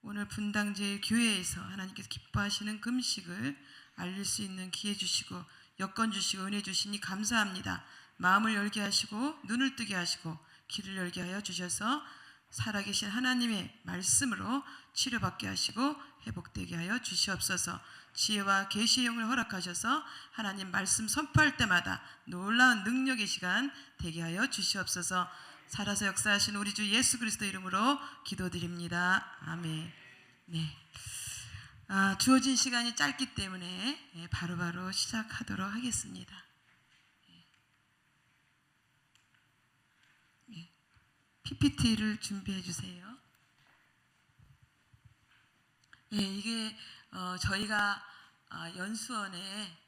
오늘 분당제 교회에서 하나님께서 기뻐하시는 금식을 알릴 수 있는 기회 주시고 여건 주시고 은혜 주시니 감사합니다. 마음을 열게 하시고 눈을 뜨게 하시고 귀를 열게 하여 주셔서 살아계신 하나님의 말씀으로 치료받게 하시고 회복되게 하여 주시옵소서. 지혜와 계시의 영을 허락하셔서 하나님 말씀 선포할 때마다 놀라운 능력의 시간 되게 하여 주시옵소서. 살아서 역사하신 우리 주 예수 그리스도 이름으로 기도드립니다. 아멘. 네. 주어진 시간이 짧기 때문에 바로바로 시작하도록 하겠습니다. PPT를 준비해 주세요. 이게 저희가 연수원에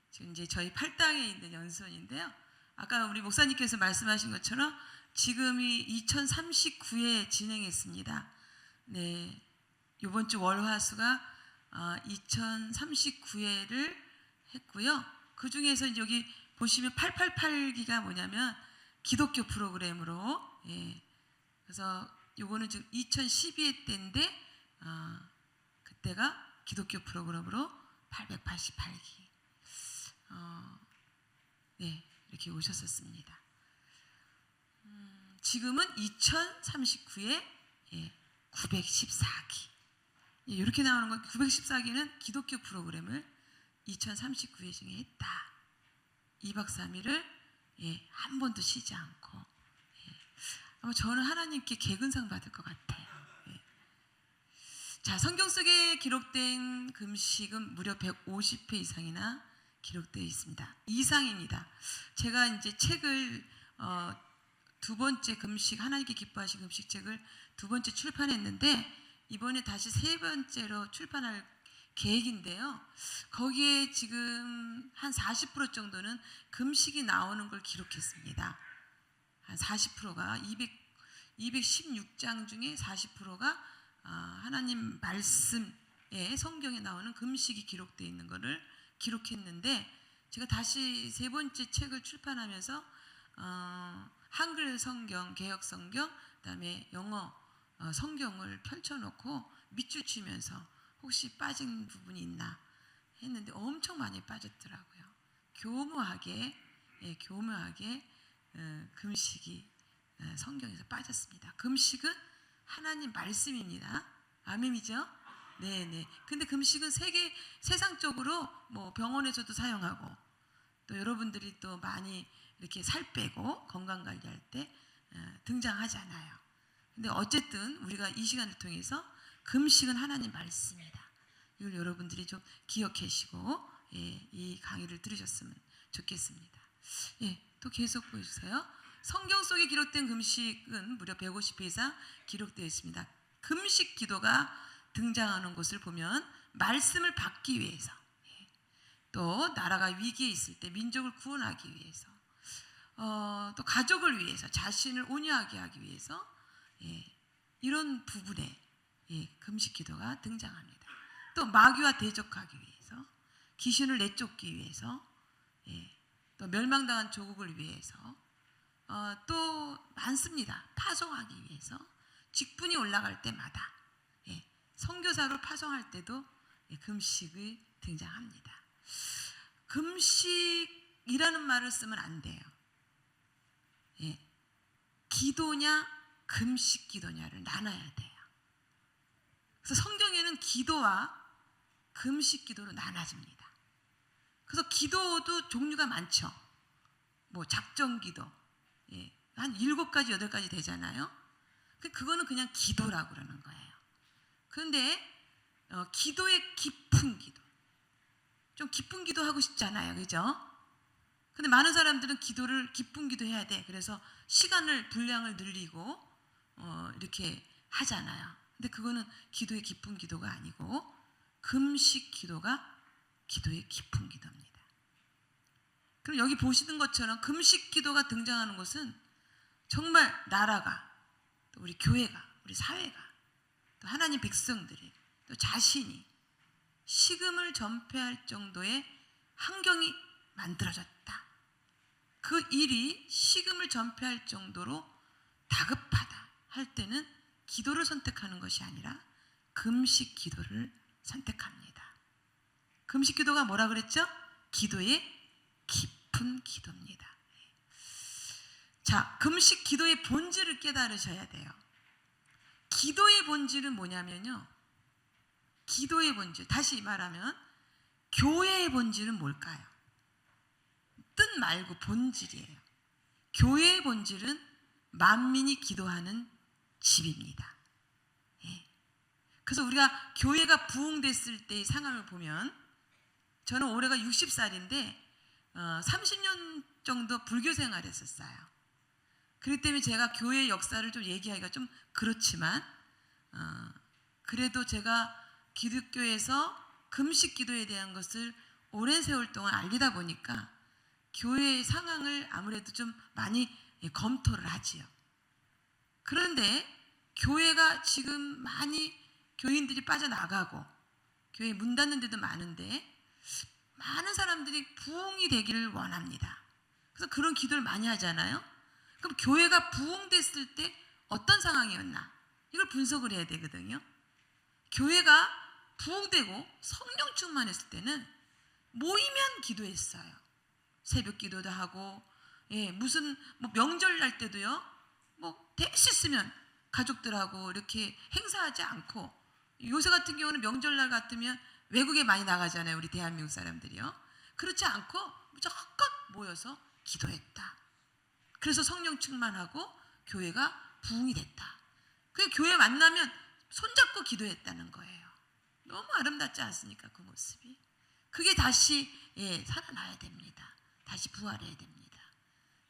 지금 이제 저희 팔당에 있는 연수원인데요. 아까 우리 목사님께서 말씀하신 것처럼 지금이 2039회 진행했습니다. 네, 이번 주 월화수가 2039회를 했고요. 그 중에서 여기 보시면 888기가 뭐냐면 기독교 프로그램으로 그래서 요거는 지금 2012회 때인데 그때가 기독교 프로그램으로 888기 이렇게 오셨었습니다. 지금은 2039에 914기 이렇게 나오는 건 914기는 기독교 프로그램을 2039회 중에 했다. 2박 3일을 한 번도 쉬지 않고 아마 저는 하나님께 개근상 받을 것 같아요. 자, 성경 속에 기록된 금식은 무려 150회 이상이나 기록되어 있습니다. 이상입니다. 제가 이제 책을 두 번째 금식, 하나님께 기뻐하신 금식책을 두 번째 출판했는데 이번에 다시 세 번째로 출판할 계획인데요. 거기에 지금 한 40% 정도는 금식이 나오는 걸 기록했습니다. 한 40%가 216장 중에 40%가 하나님 말씀에 성경에 나오는 금식이 기록되어 있는 것을 기록했는데 제가 다시 세 번째 책을 출판하면서 한글 성경, 개역 성경, 그다음에 영어 성경을 펼쳐놓고 밑줄 치면서 혹시 빠진 부분이 있나 했는데 엄청 많이 빠졌더라고요. 교묘하게 금식이 성경에서 빠졌습니다. 금식은 하나님 말씀입니다. 아멘이죠? 네네. 근데 금식은 세상적으로 뭐 병원에서도 사용하고 또 여러분들이 또 많이 이렇게 살 빼고 건강 관리할 때 등장하잖아요. 근데 어쨌든 우리가 이 시간을 통해서 금식은 하나님 말씀이다. 이걸 여러분들이 좀 기억하시고 이 강의를 들으셨으면 좋겠습니다. 또 계속 보여주세요. 성경 속에 기록된 금식은 무려 150회 이상 기록되어 있습니다. 금식 기도가 등장하는 곳을 보면 말씀을 받기 위해서 또 나라가 위기에 있을 때 민족을 구원하기 위해서 또 가족을 위해서 자신을 온유하게 하기 위해서 이런 부분에 금식 기도가 등장합니다. 또 마귀와 대적하기 위해서 귀신을 내쫓기 위해서 또 멸망당한 조국을 위해서 또 많습니다. 파송하기 위해서 직분이 올라갈 때마다 선교사로 파송할 때도 금식이 등장합니다. 금식이라는 말을 쓰면 안 돼요. 기도냐 금식 기도냐를 나눠야 돼요. 그래서 성경에는 기도와 금식 기도로 나눠집니다. 그래서 기도도 종류가 많죠. 뭐 작정 기도 한 7가지 8가지 되잖아요. 그거는 그냥 기도라고 그러는 거예요. 그런데 기도의 깊은 기도, 좀 깊은 기도 하고 싶잖아요, 그죠? 근데 많은 사람들은 기도를 깊은 기도 해야 돼. 그래서 시간을 분량을 늘리고 이렇게 하잖아요. 근데 그거는 기도의 깊은 기도가 아니고 금식 기도가 기도의 깊은 기도입니다. 그럼 여기 보시는 것처럼 금식 기도가 등장하는 것은 정말 나라가 또 우리 교회가 우리 사회가 또 하나님 백성들이 또 자신이 식음을 전폐할 정도의 환경이 만들어졌다. 그 일이 식음을 전폐할 정도로 다급하다 할 때는 기도를 선택하는 것이 아니라 금식 기도를 선택합니다. 금식 기도가 뭐라 그랬죠? 기도의 깊은 기도입니다. 자, 금식 기도의 본질을 깨달으셔야 돼요. 기도의 본질은 뭐냐면요, 기도의 본질, 다시 말하면 교회의 본질은 뭘까요? 뜻 말고 본질이에요. 교회의 본질은 만민이 기도하는 집입니다. 예. 그래서 우리가 교회가 부흥됐을 때의 상황을 보면, 저는 올해가 60살인데 30년 정도 불교 생활을 했었어요. 그렇기 때문에 제가 교회의 역사를 좀 얘기하기가 좀 그렇지만, 그래도 제가 기독교에서 금식 기도에 대한 것을 오랜 세월 동안 알리다 보니까 교회의 상황을 아무래도 좀 많이 검토를 하지요. 그런데 교회가 지금 많이 교인들이 빠져나가고 교회 문 닫는 데도 많은데 많은 사람들이 부흥이 되기를 원합니다. 그래서 그런 기도를 많이 하잖아요. 그럼 교회가 부흥됐을 때 어떤 상황이었나? 이걸 분석을 해야 되거든요. 교회가 부흥되고 성령 충만했을 때는 모이면 기도했어요. 새벽 기도도 하고, 무슨 명절날 때도요, 대시 있으면 가족들하고 이렇게 행사하지 않고, 요새 같은 경우는 명절날 같으면 외국에 많이 나가잖아요, 우리 대한민국 사람들이요. 그렇지 않고 무조건 모여서 기도했다. 그래서 성령 충만하고 교회가 부흥이 됐다. 그 교회 만나면 손잡고 기도했다는 거예요. 너무 아름답지 않습니까? 그 모습이. 그게 다시 살아나야 됩니다. 다시 부활해야 됩니다.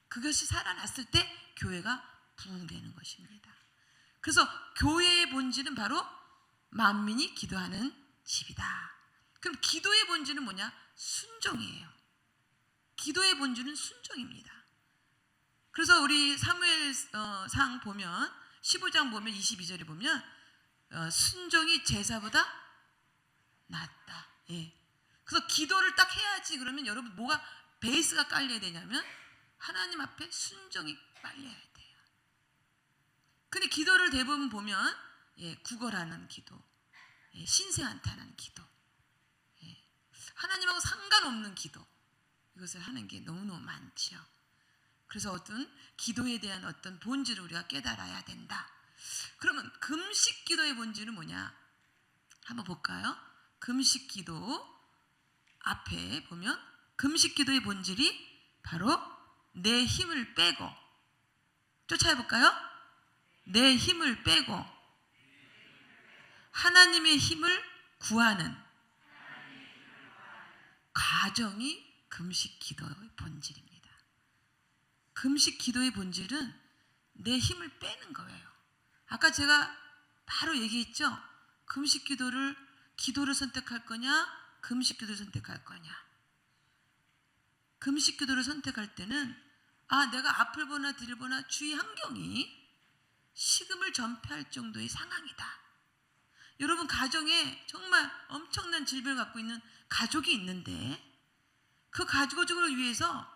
그것이 살아났을 때 교회가 부흥되는 것입니다. 그래서 교회의 본질은 바로 만민이 기도하는 집이다. 그럼 기도의 본질은 뭐냐? 순종이에요. 기도의 본질은 순종입니다. 그래서 우리 사무엘상 보면 15장 보면 22절에 보면 순종이 제사보다 낫다. 그래서 기도를 딱 해야지. 그러면 여러분 뭐가 베이스가 깔려야 되냐면 하나님 앞에 순종이 깔려야 돼요. 근데 기도를 대부분 보면 구걸하는 기도, 신세한탄하는 기도, 하나님하고 상관없는 기도, 이것을 하는 게 너무너무 많지요. 그래서 어떤 기도에 대한 어떤 본질을 우리가 깨달아야 된다. 그러면 금식 기도의 본질은 뭐냐? 한번 볼까요? 금식 기도 앞에 보면 금식 기도의 본질이 바로 내 힘을 빼고, 쫓아볼까요? 내 힘을 빼고 하나님의 힘을 구하는 과정이 금식 기도의 본질입니다. 금식 기도의 본질은 내 힘을 빼는 거예요. 아까 제가 바로 얘기했죠. 금식 기도를 선택할 거냐, 금식 기도를 선택할 거냐. 금식 기도를 선택할 때는 내가 앞을 보나 뒤를 보나 주위 환경이 식음을 전폐할 정도의 상황이다. 여러분 가정에 정말 엄청난 질병을 갖고 있는 가족이 있는데 그 가족을 위해서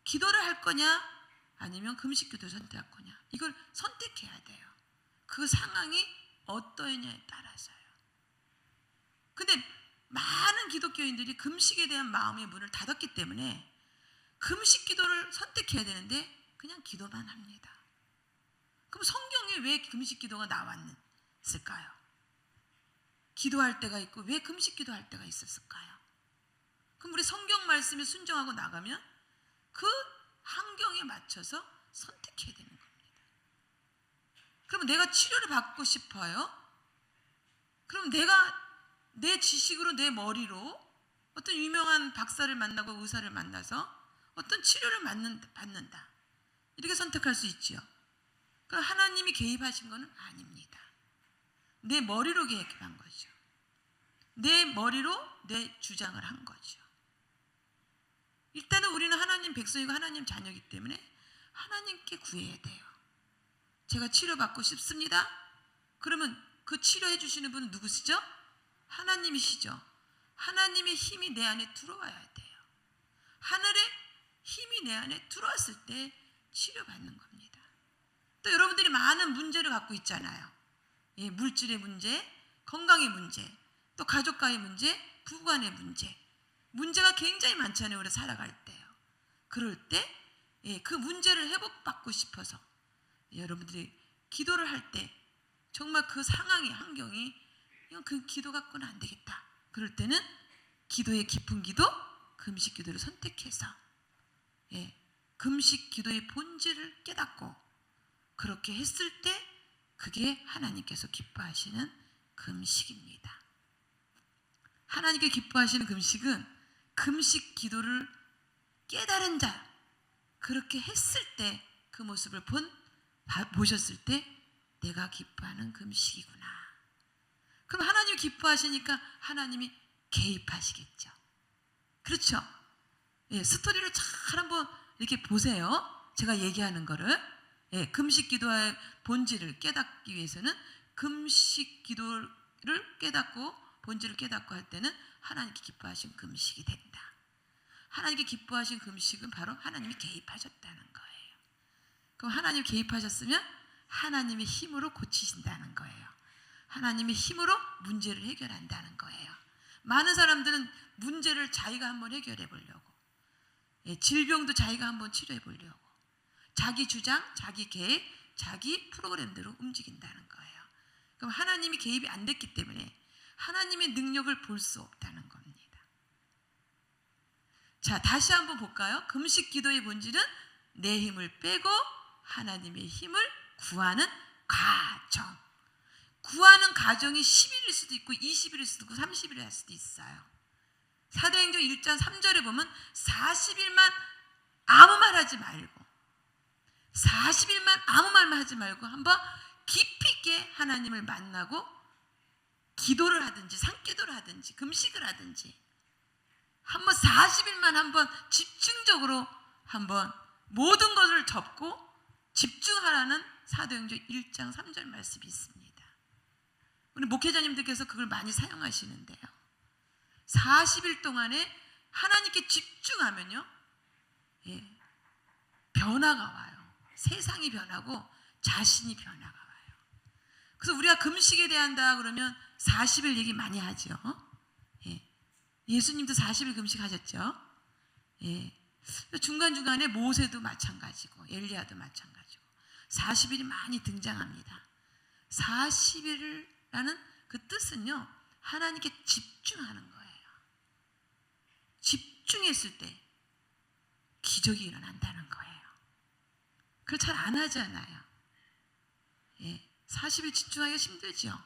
기도를 할 거냐 아니면 금식 기도를 선택할 거냐, 이걸 선택해야 돼요. 그 상황이 어떠냐에 따라서요. 근데 많은 기독교인들이 금식에 대한 마음의 문을 닫았기 때문에 금식 기도를 선택해야 되는데 그냥 기도만 합니다. 그럼 성경에 왜 금식 기도가 나왔을까요? 기도할 때가 있고 왜 금식 기도할 때가 있었을까요? 그럼 우리 성경 말씀에 순종하고 나가면 그 환경에 맞춰서 선택해야 되는 겁니다. 그럼 내가 치료를 받고 싶어요? 그럼 내가 내 지식으로, 내 머리로 어떤 유명한 박사를 만나고 의사를 만나서 어떤 치료를 받는다, 이렇게 선택할 수 있지요. 그럼 하나님이 개입하신 것은 아닙니다. 내 머리로 개입한 거죠. 내 머리로 내 주장을 한 거죠. 일단은 우리는 하나님 백성이고 하나님 자녀이기 때문에 하나님께 구해야 돼요. 제가 치료받고 싶습니다. 그러면 그 치료해 주시는 분은 누구시죠? 하나님이시죠. 하나님의 힘이 내 안에 들어와야 돼요. 하늘의 힘이 내 안에 들어왔을 때 치료받는 겁니다. 또 여러분들이 많은 문제를 갖고 있잖아요. 예, 물질의 문제, 건강의 문제, 또 가족과의 문제, 부부간의 문제. 문제가 굉장히 많잖아요. 우리 살아갈 때요. 그럴 때 그 문제를 회복받고 싶어서 여러분들이 기도를 할 때 정말 그 상황이 환경이 이건 그 기도 갖고는 안 되겠다. 그럴 때는 기도의 깊은 기도, 금식 기도를 선택해서 금식 기도의 본질을 깨닫고 그렇게 했을 때 그게 하나님께서 기뻐하시는 금식입니다. 하나님께 기뻐하시는 금식은 금식 기도를 깨달은 자, 그렇게 했을 때 그 모습을 보셨을 때 내가 기뻐하는 금식이구나. 그럼 하나님이 기뻐하시니까 하나님이 개입하시겠죠. 그렇죠? 예, 스토리를 잘 한번 이렇게 보세요. 제가 얘기하는 거를. 예, 금식 기도의 본질을 깨닫기 위해서는 금식 기도를 깨닫고 본질을 깨닫고 할 때는 하나님께 기뻐하신 금식이 된다. 하나님께 기뻐하신 금식은 바로 하나님이 개입하셨다는 거예요. 그럼 하나님 개입하셨으면 하나님의 힘으로 고치신다는 거예요. 하나님의 힘으로 문제를 해결한다는 거예요. 많은 사람들은 문제를 자기가 한번 해결해 보려고, 질병도 자기가 한번 치료해 보려고, 자기 주장, 자기 계획, 자기 프로그램대로 움직인다는 거예요. 그럼 하나님이 개입이 안 됐기 때문에 하나님의 능력을 볼 수 없다는 겁니다. 자, 다시 한번 볼까요? 금식 기도의 본질은 내 힘을 빼고 하나님의 힘을 구하는 과정. 구하는 과정이 10일일 수도 있고 20일일 수도 있고 30일일 할 수도 있어요. 사도행전 1장 3절에 보면 40일만 아무 말 하지 말고 40일만 아무 말만 하지 말고 한번 깊이 있게 하나님을 만나고 기도를 하든지 산기도를 하든지 금식을 하든지 한번 40일만 한번 집중적으로 한번 모든 것을 접고 집중하라는 사도행전 1장 3절 말씀이 있습니다. 우리 목회자님들께서 그걸 많이 사용하시는데요. 40일 동안에 하나님께 집중하면요, 변화가 와요. 세상이 변하고 자신이 변화가 와요. 그래서 우리가 금식에 대한다 그러면 40일 얘기 많이 하죠. 예수님도 40일 금식하셨죠. 중간중간에 모세도 마찬가지고 엘리야도 마찬가지고 40일이 많이 등장합니다. 40일이라는 그 뜻은요, 하나님께 집중하는 거예요. 집중했을 때 기적이 일어난다는 거예요. 그걸 잘 안 하잖아요. 40일 집중하기가 힘들죠.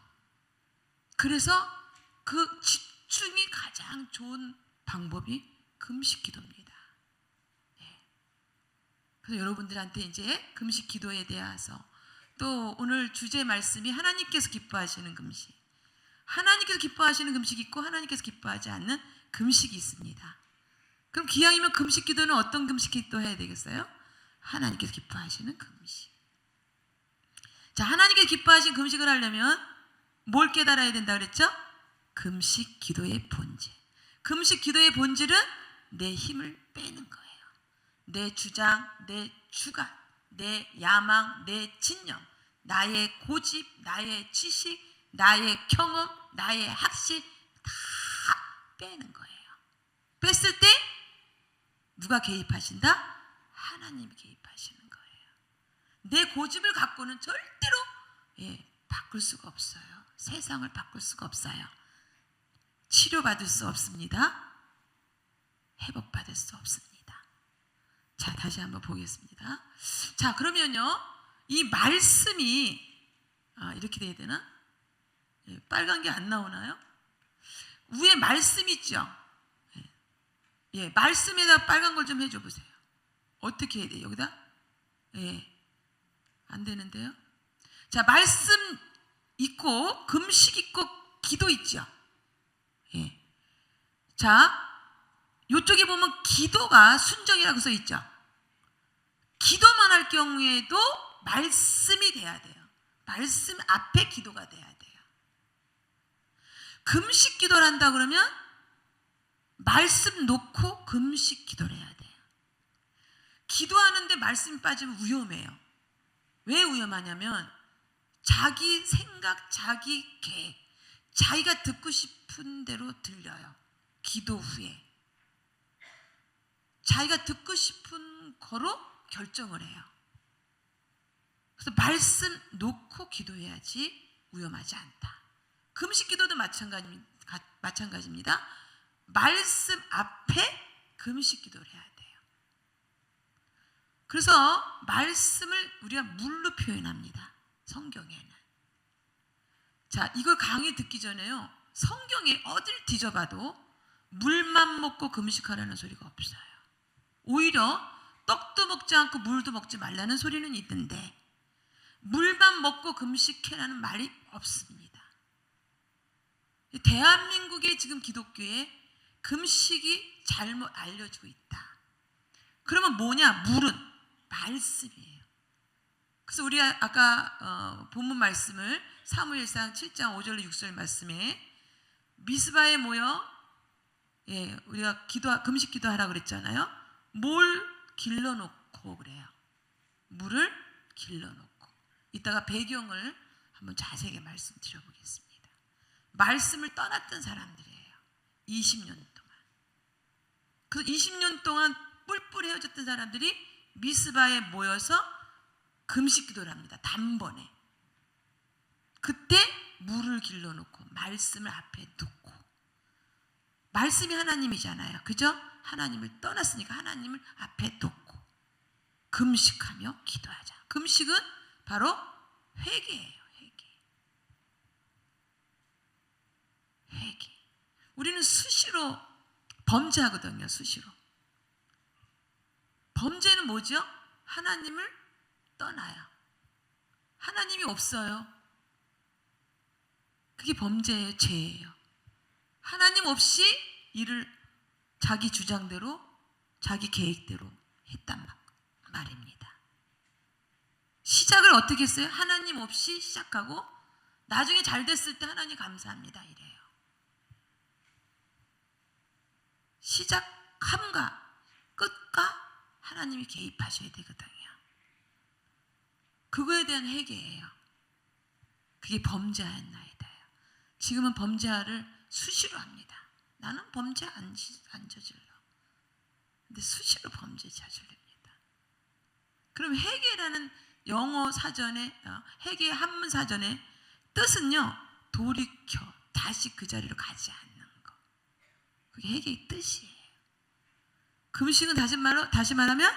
그래서 그 집중이 가장 좋은 방법이 금식 기도입니다. 그래서 여러분들한테 이제 금식 기도에 대해서 또 오늘 주제 말씀이 하나님께서 기뻐하시는 금식, 하나님께서 기뻐하시는 금식이 있고 하나님께서 기뻐하지 않는 금식이 있습니다. 그럼 기왕이면 금식 기도는 어떤 금식 기도 해야 되겠어요? 하나님께서 기뻐하시는 금식. 자, 하나님께서 기뻐하시는 금식을 하려면 뭘 깨달아야 된다 그랬죠? 금식 기도의 본질. 금식 기도의 본질은 내 힘을 빼는 거예요. 내 주장, 내 주관, 내 야망, 내 진영, 나의 고집, 나의 지식, 나의 경험, 나의 학식 다 빼는 거예요. 뺐을 때 누가 개입하신다? 하나님이 개입하시는 거예요. 내 고집을 갖고는 절대로 바꿀 수가 없어요. 세상을 바꿀 수가 없어요. 치료받을 수 없습니다. 회복받을 수 없습니다. 자, 다시 한번 보겠습니다. 자, 그러면요, 이 말씀이 이렇게 돼야 되나? 빨간 게 안 나오나요? 위에 말씀 있죠? 말씀에다 빨간 걸 좀 해줘 보세요. 어떻게 해야 돼요? 여기다? 안 되는데요? 자, 말씀 있고 금식 있고 기도 있죠? 자, 이쪽에 보면 기도가 순정이라고 써 있죠? 기도만 할 경우에도 말씀이 돼야 돼요. 말씀 앞에 기도가 돼야 돼요. 금식 기도를 한다 그러면 말씀 놓고 금식 기도를 해야 돼요. 기도하는데 말씀이 빠지면 위험해요. 왜 위험하냐면 자기 생각, 자기 계획, 자기가 듣고 싶은 대로 들려요. 기도 후에 자기가 듣고 싶은 거로 결정을 해요. 그래서 말씀 놓고 기도해야지 위험하지 않다. 금식 기도도 마찬가지입니다. 말씀 앞에 금식 기도를 해야 돼요. 그래서 말씀을 우리가 물로 표현합니다. 성경에는. 자, 이걸 강의 듣기 전에요. 성경에 어딜 뒤져봐도 물만 먹고 금식하라는 소리가 없어요. 오히려 떡도 먹지 않고 물도 먹지 말라는 소리는 있던데 물만 먹고 금식해라는 말이 없습니다. 대한민국의 지금 기독교에 금식이 잘못 알려지고 있다. 그러면 뭐냐? 물은 말씀이에요. 그래서 우리 아까 본문 말씀을 사무엘상 7장 5절로 6절 말씀에 미스바에 모여 우리가 금식 기도하라고 그랬잖아요. 뭘 길러놓고 그래요. 물을 길러놓고. 이따가 배경을 한번 자세하게 말씀드려보겠습니다. 말씀을 떠났던 사람들이에요. 20년 동안. 그 20년 동안 뿔뿔 헤어졌던 사람들이 미스바에 모여서 금식 기도를 합니다. 단번에. 그때 물을 길러놓고 말씀을 앞에 두고. 말씀이 하나님이잖아요. 그죠? 하나님을 떠났으니까 하나님을 앞에 두고 금식하며 기도하자. 금식은 바로 회개예요. 회개. 우리는 수시로 범죄하거든요. 수시로. 범죄는 뭐죠? 하나님을 떠나요. 하나님이 없어요. 그게 범죄예요. 죄예요. 하나님 없이 일을 자기 주장대로 자기 계획대로 했단 말입니다. 시작을 어떻게 했어요? 하나님 없이 시작하고 나중에 잘 됐을 때 하나님 감사합니다 이래요. 시작함과 끝과 하나님이 개입하셔야 되거든요. 그거에 대한 회개예요. 그게 범죄하였나이다요. 지금은 범죄를 수시로 합니다. 나는 범죄 안 저질러. 근데 수시로 범죄 저질릅니다. 그럼 회개라는 영어 사전에 회개 한문 사전에 뜻은요. 돌이켜 다시 그 자리로 가지 않는 거. 그게 회개의 뜻이에요. 금식은 다시 말하면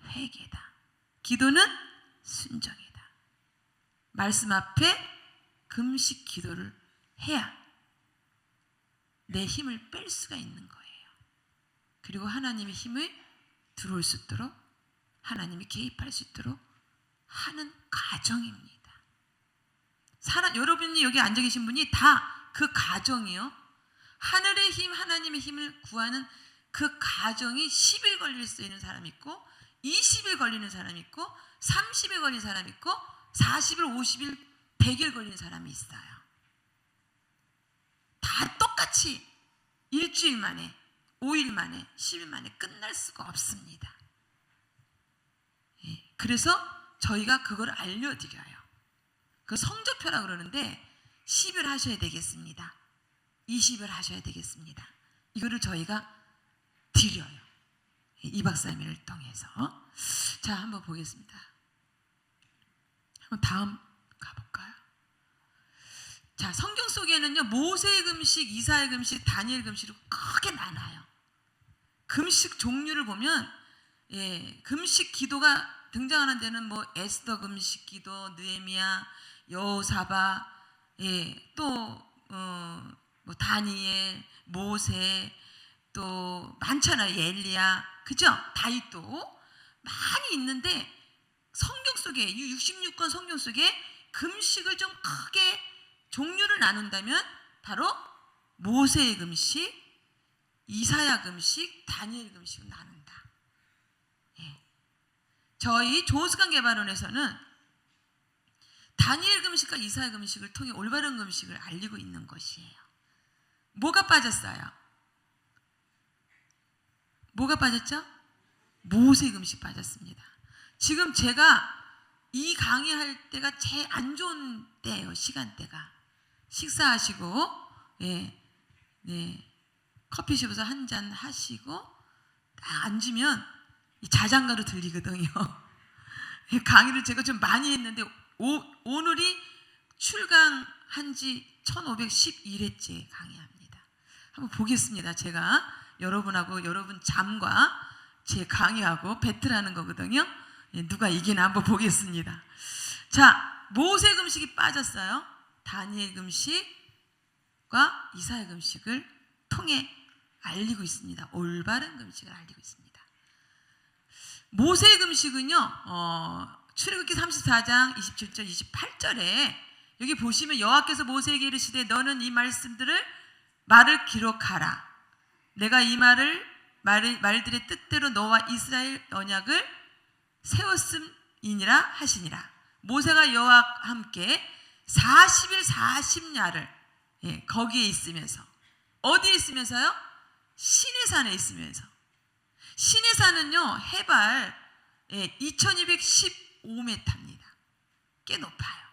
회개다. 기도는 순종이다. 말씀 앞에 금식 기도를 해야 내 힘을 뺄 수가 있는 거예요. 그리고 하나님의 힘을 들어올 수 있도록 하나님이 개입할 수 있도록 하는 과정입니다. 여러분이 여기 앉아 계신 분이 다 그 과정이요. 하늘의 힘, 하나님의 힘을 구하는 그 과정이 10일 걸릴 수 있는 사람이 있고 20일 걸리는 사람이 있고 30일 걸리는 사람이 있고 40일, 50일, 100일 걸리는 사람이 있어요. 다 똑같이 일주일 만에, 5일 만에, 10일 만에 끝날 수가 없습니다. 그래서 저희가 그걸 알려드려요. 그 성적표라 그러는데 10일 하셔야 되겠습니다. 20일 하셔야 되겠습니다. 이거를 저희가 드려요. 이 박사님을 통해서. 자, 한번 보겠습니다. 한번 다음 가볼까요? 자, 성경 속에는요, 모세의 금식, 이사의 금식, 다니엘 금식으로 크게 나눠요. 금식 종류를 보면, 금식 기도가 등장하는 데는 뭐 에스더 금식 기도, 느헤미야, 여호사밧, 또 뭐 다니엘, 모세, 또 많잖아요. 엘리야, 그죠? 다윗도 많이 있는데 성경 속에 66권 성경 속에 금식을 좀 크게 종류를 나눈다면 바로 모세의 금식, 이사야 금식, 다니엘 금식을 나눈다. 저희 조수관 개발원에서는 다니엘 금식과 이사야 금식을 통해 올바른 금식을 알리고 있는 것이에요. 뭐가 빠졌어요? 뭐가 빠졌죠? 모세 금식 빠졌습니다. 지금 제가 이 강의할 때가 제일 안 좋은 때예요. 시간대가. 식사하시고 커피숍에서 한 잔 하시고 딱 앉으면 이 자장가로 들리거든요. 강의를 제가 좀 많이 했는데 오늘이 출강한 지 1511회째 강의합니다. 한번 보겠습니다. 제가 여러분하고 여러분 잠과 제 강의하고 배틀하는 거거든요. 누가 이기나 한번 보겠습니다. 자, 모세 금식이 빠졌어요. 다니엘 금식과 이사야 금식을 통해 알리고 있습니다. 올바른 금식을 알리고 있습니다. 모세 금식은요, 출애굽기 34장 27절 28절에 여기 보시면 여호와께서 모세에게 이르시되 너는 이 말을 기록하라. 내가 이 말들의 뜻대로 너와 이스라엘 언약을 세웠음이니라 하시니라. 모세가 여호와와 함께 40일 40야를 거기에 있으면서, 어디에 있으면서요? 시내산에 있으면서. 시내산은요 해발 2215m입니다. 꽤 높아요.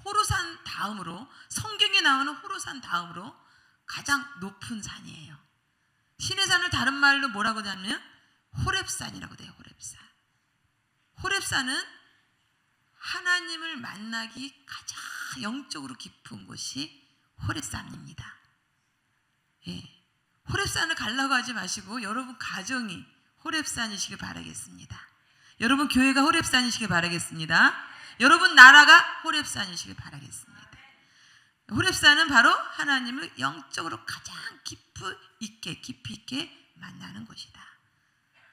호르산 다음으로, 성경에 나오는 호르산 다음으로 가장 높은 산이에요. 시내산을 다른 말로 뭐라고 하냐면 호렙산이라고 돼요. 호렙산. 호렙산은 하나님을 만나기 가장 영적으로 깊은 곳이 호렙산입니다. 호렙산을 가려고 하지 마시고 여러분 가정이 호렙산이시길 바라겠습니다. 여러분 교회가 호렙산이시길 바라겠습니다. 여러분 나라가 호렙산이시길 바라겠습니다. 호렙산은 바로 하나님을 영적으로 가장 깊이 있게 만나는 곳이다.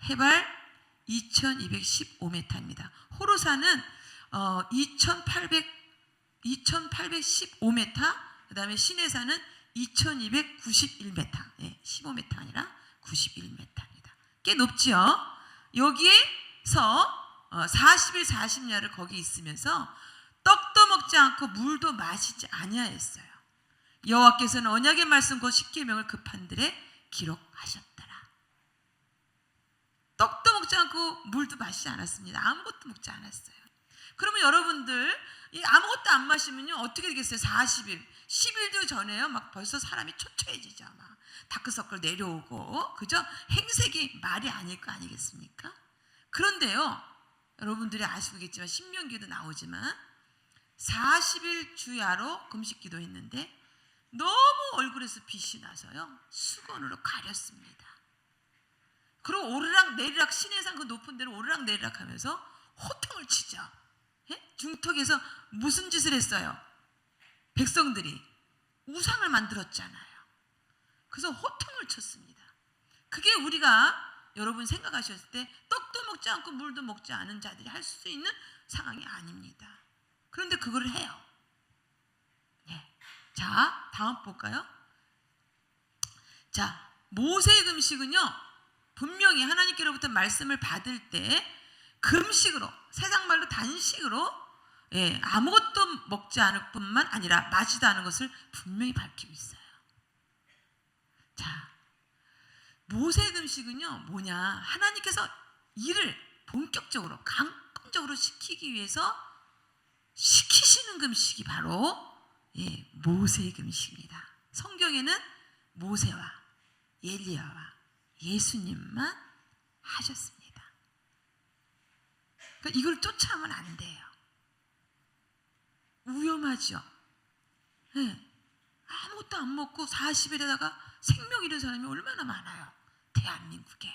해발 2215m입니다. 호르산은 2815m, 그 다음에 시내산은 2291m, 15m 아니라 91m입니다. 꽤 높지요. 여기에서 40일 40야를 거기 있으면서 떡도 먹지 않고 물도 마시지 아니하였어요. 여호와께서는 언약의 말씀 곧 십계명을 그 판들에 기록하셨더라. 떡도 먹지 않고 물도 마시지 않았습니다. 아무것도 먹지 않았어요. 그러면 여러분들 아무것도 안 마시면요 어떻게 되겠어요? 40일, 10일도 전에요 막 벌써 사람이 초췌해지죠. 막 다크서클 내려오고, 그죠? 행색이 말이 아닐 거 아니겠습니까? 그런데요 여러분들이 아시겠지만 신명기도 나오지만 40일 주야로 금식 기도했는데 너무 얼굴에서 빛이 나서요 수건으로 가렸습니다. 그리고 오르락 내리락, 시내산 그 높은 데로 오르락 내리락 하면서 호통을 치죠. 중턱에서 무슨 짓을 했어요? 백성들이 우상을 만들었잖아요. 그래서 호통을 쳤습니다. 그게 우리가 여러분 생각하셨을 때 떡도 먹지 않고 물도 먹지 않은 자들이 할 수 있는 상황이 아닙니다. 그런데 그걸 해요. 자, 다음 볼까요? 자, 모세의 금식은요 분명히 하나님께로부터 말씀을 받을 때 금식으로, 세상 말로 단식으로 아무것도 먹지 않을 뿐만 아니라 마시도 않은 것을 분명히 밝히고 있어요. 자, 모세 금식은요 뭐냐, 하나님께서 일을 본격적으로 강권적으로 시키기 위해서 시키시는 금식이 바로 모세 금식입니다. 성경에는 모세와 엘리야와 예수님만 하셨습니다. 그러니까 이걸 쫓아하면 안 돼요. 위험하죠. 아무것도 안 먹고 40일에다가 생명 잃은 사람이 얼마나 많아요, 대한민국에.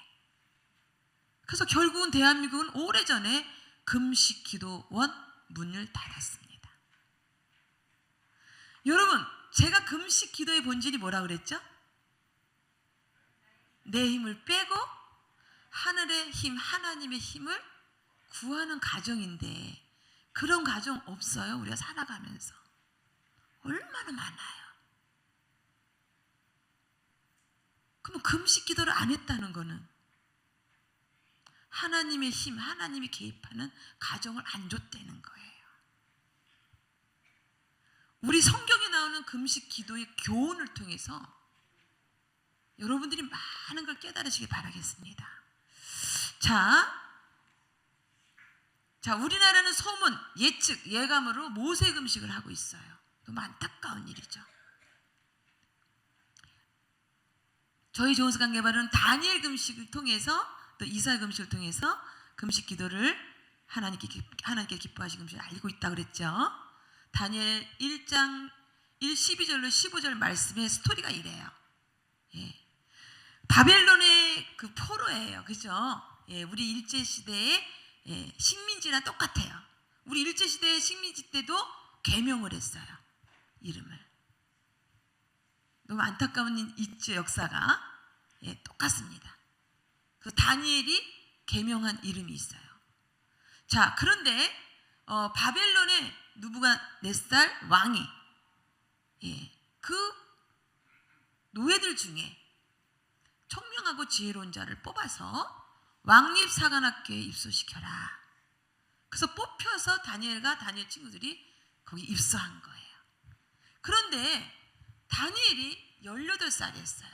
그래서 결국은 대한민국은 오래전에 금식 기도원 문을 닫았습니다. 여러분, 제가 금식 기도의 본질이 뭐라 그랬죠? 내 힘을 빼고 하늘의 힘, 하나님의 힘을 구하는 가정인데 그런 가정 없어요? 우리가 살아가면서 얼마나 많아요. 그럼 금식 기도를 안 했다는 거는 하나님의 힘, 하나님이 개입하는 가정을 안 줬다는 거예요. 우리 성경에 나오는 금식 기도의 교훈을 통해서 여러분들이 많은 걸 깨달으시길 바라겠습니다. 자, 자, 우리나라는 소문, 예측, 예감으로 모세 금식을 하고 있어요. 너무 안타까운 일이죠. 저희 조은스강개발은 다니엘 금식을 통해서 또 이사야 금식을 통해서 금식 기도를 하나님께 기뻐하신 금식을 알고 있다 그랬죠. 다니엘 1장 12절로 15절 말씀의 스토리가 이래요. 예. 바벨론의 그 포로예요. 그죠? 예, 우리 일제시대의 식민지랑 똑같아요. 우리 일제시대의 식민지 때도 계명을 했어요. 이름을. 너무 안타까운 있죠, 역사가. 예, 똑같습니다. 그 다니엘이 계명한 이름이 있어요. 자, 그런데 바벨론의 느부갓네살 왕이 그 노예들 중에 총명하고 지혜로운 자를 뽑아서 왕립 사관학교에 입소시켜라. 그래서 뽑혀서 다니엘과 다니엘 친구들이 거기 입소한 거예요. 그런데 다니엘이 18살이었어요.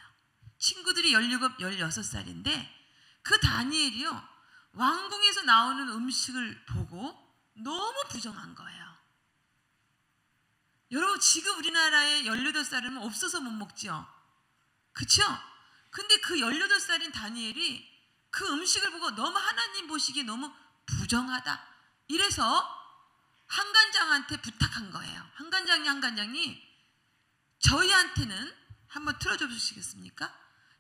친구들이 17, 16살인데 그 다니엘이요, 왕궁에서 나오는 음식을 보고 너무 부정한 거예요. 여러분, 지금 우리나라에 18살은 없어서 못 먹죠. 그렇죠? 근데 그 18살인 다니엘이 그 음식을 보고 너무 하나님 보시기에 너무 부정하다. 이래서 한간장한테 부탁한 거예요. 한간장이 저희한테는 한번 틀어줘 주시겠습니까?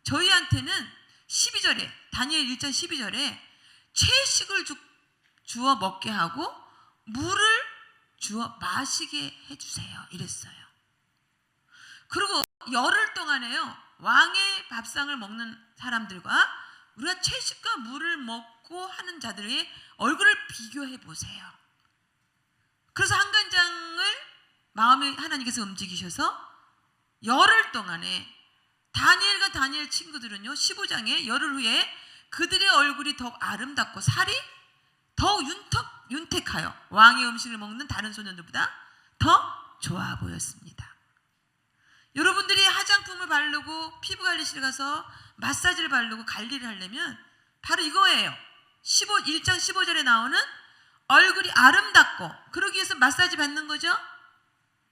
저희한테는 12절에 다니엘 1장 12절에 채식을 주어 먹게 하고 물을 주어 마시게 해주세요. 이랬어요. 그리고 열흘 동안에요, 왕의 밥상을 먹는 사람들과 우리가 채식과 물을 먹고 하는 자들의 얼굴을 비교해 보세요. 그래서 한간장을 마음에 하나님께서 움직이셔서 열흘 동안에 다니엘과 다니엘 친구들은요, 15장에 열흘 후에 그들의 얼굴이 더욱 아름답고 살이 더욱 윤택하여 왕의 음식을 먹는 다른 소년들보다 더 좋아 보였습니다. 여러분들이 화장품을 바르고 피부관리실 가서 마사지를 바르고 관리를 하려면 바로 이거예요. 1장 15절에 나오는 얼굴이 아름답고, 그러기 위해서 마사지 받는 거죠.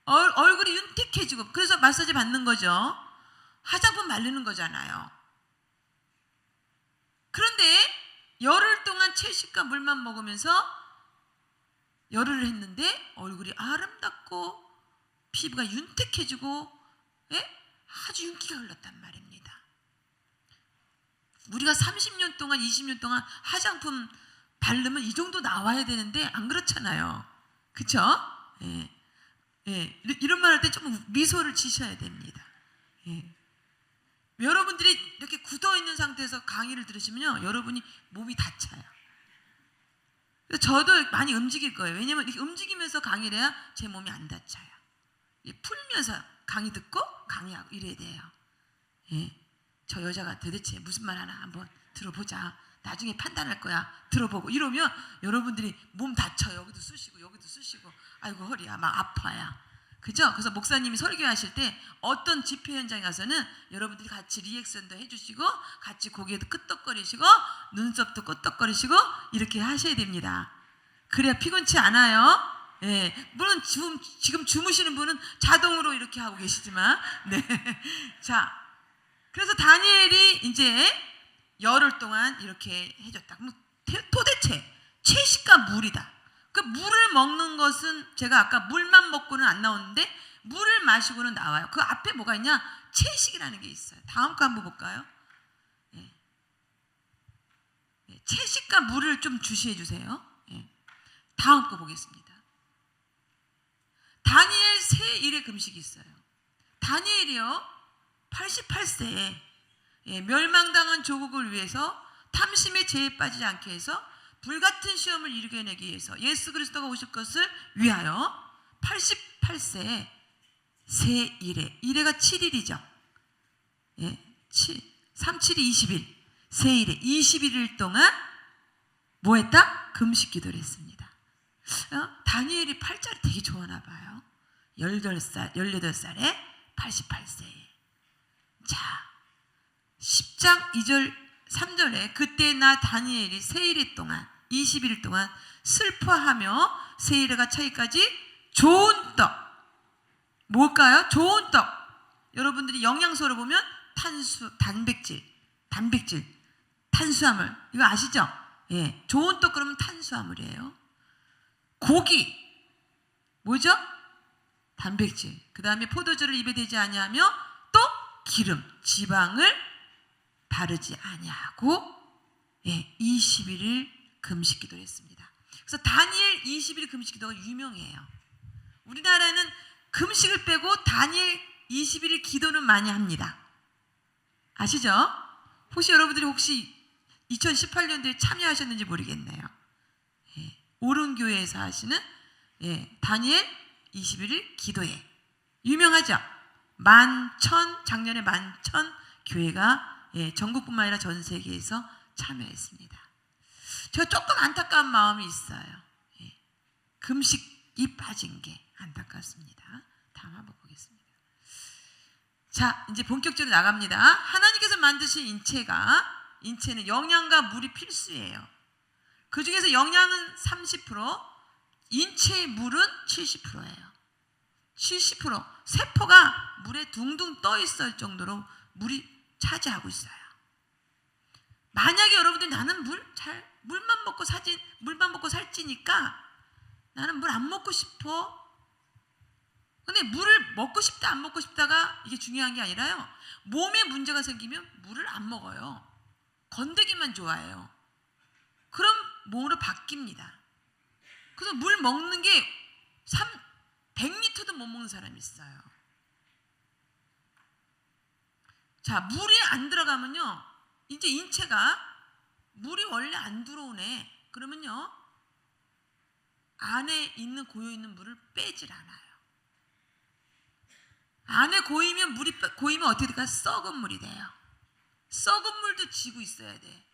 얼굴이 윤택해지고, 그래서 마사지 받는 거죠. 화장품 바르는 거잖아요. 그런데 열흘 동안 채식과 물만 먹으면서 열흘을 했는데 얼굴이 아름답고 피부가 윤택해지고, 아주 윤기가 흘렀단 말입니다. 우리가 30년 동안 20년 동안 화장품 바르면 이 정도 나와야 되는데 안 그렇잖아요. 그렇죠? 이런 말 할 때 좀 미소를 지셔야 됩니다. 여러분들이 이렇게 굳어있는 상태에서 강의를 들으시면요, 여러분이 몸이 다쳐요. 저도 많이 움직일 거예요. 왜냐면 이렇게 움직이면서 강의를 해야 제 몸이 안 다쳐요. 풀면서 강의 듣고 강의하고 이래야 돼요. 저 여자가 도대체 무슨 말 하나 한번 들어보자. 나중에 판단할 거야. 들어보고 이러면 여러분들이 몸 다쳐요. 여기도 쑤시고 여기도 쑤시고, 아이고 허리야 막 아파요. 그죠? 그래서 목사님이 설교하실 때 어떤 집회 현장에 가서는 여러분들이 같이 리액션도 해주시고 같이 고개도 끄덕거리시고 눈썹도 끄덕거리시고 이렇게 하셔야 됩니다. 그래야 피곤치 않아요. 물론 지금 주무시는 분은 자동으로 이렇게 하고 계시지만, 자, 그래서 다니엘이 이제 열흘 동안 이렇게 해줬다. 도대체 채식과 물이다. 그 물을 먹는 것은 제가 아까 물만 먹고는 안 나오는데 물을 마시고는 나와요. 그 앞에 뭐가 있냐? 채식이라는 게 있어요. 다음 거 한번 볼까요? 채식과 물을 좀 주시해 주세요. 다음 거 보겠습니다. 다니엘 세 일의 금식이 있어요. 다니엘이요, 88세에 멸망당한 조국을 위해서 탐심의 죄에 빠지지 않게 해서 불같은 시험을 이겨내기 위해서 예수 그리스도가 오실 것을 위하여 88세에 세 일회, 일회가 7일이죠. 37이 20일, 세 일회 21일 동안 뭐 했다? 금식 기도를 했습니다. 다니엘이 팔자를 되게 좋아하나 봐요. 18살에 88세에. 자, 10장 2절 3절에 그때 나 다니엘이 세 일일 동안 20일 동안 슬퍼하며 세일에가 차기까지 좋은 떡. 뭘까요? 좋은 떡. 여러분들이 영양소를 보면 단백질, 탄수화물. 이거 아시죠? 예, 좋은 떡 그러면 탄수화물이에요. 고기. 뭐죠? 단백질. 그 다음에 포도주를 입에 대지 아니하며 또 기름, 지방을 바르지 아니하고 21일 금식 기도를 했습니다. 그래서 다니엘 21일 금식 기도가 유명해요. 우리나라에는 금식을 빼고 다니엘 21일 기도는 많이 합니다. 아시죠? 혹시 여러분들이 2018년도에 참여하셨는지 모르겠네요. 오른교회에서 하시는 다니엘 21일 기도회. 유명하죠? 작년에 11,000 교회가 전국뿐만 아니라 전 세계에서 참여했습니다. 제가 조금 안타까운 마음이 있어요. 금식이 빠진 게 안타깝습니다. 다음 한번 보겠습니다. 자, 이제 본격적으로 나갑니다. 하나님께서 만드신 인체는 영양과 물이 필수예요. 그 중에서 영양은 30%, 인체의 물은 70%예요. 70%. 세포가 물에 둥둥 떠 있을 정도로 물이 차지하고 있어요. 만약에 여러분들이 나는 물만 먹고 살찌니까 나는 물 안 먹고 싶어. 근데 물을 먹고 싶다 안 먹고 싶다가 이게 중요한 게 아니라요. 몸에 문제가 생기면 물을 안 먹어요. 건더기만 좋아해요. 그럼 몸으로 바뀝니다. 그래서 물 먹는 게 100리터도 못 먹는 사람이 있어요. 자, 물이 안 들어가면요. 이제 인체가 물이 원래 안 들어오네. 그러면요. 안에 있는 고여있는 물을 빼질 않아요. 안에 물이 고이면 어떻게 될까? 썩은 물이 돼요. 썩은 물도 지고 있어야 돼.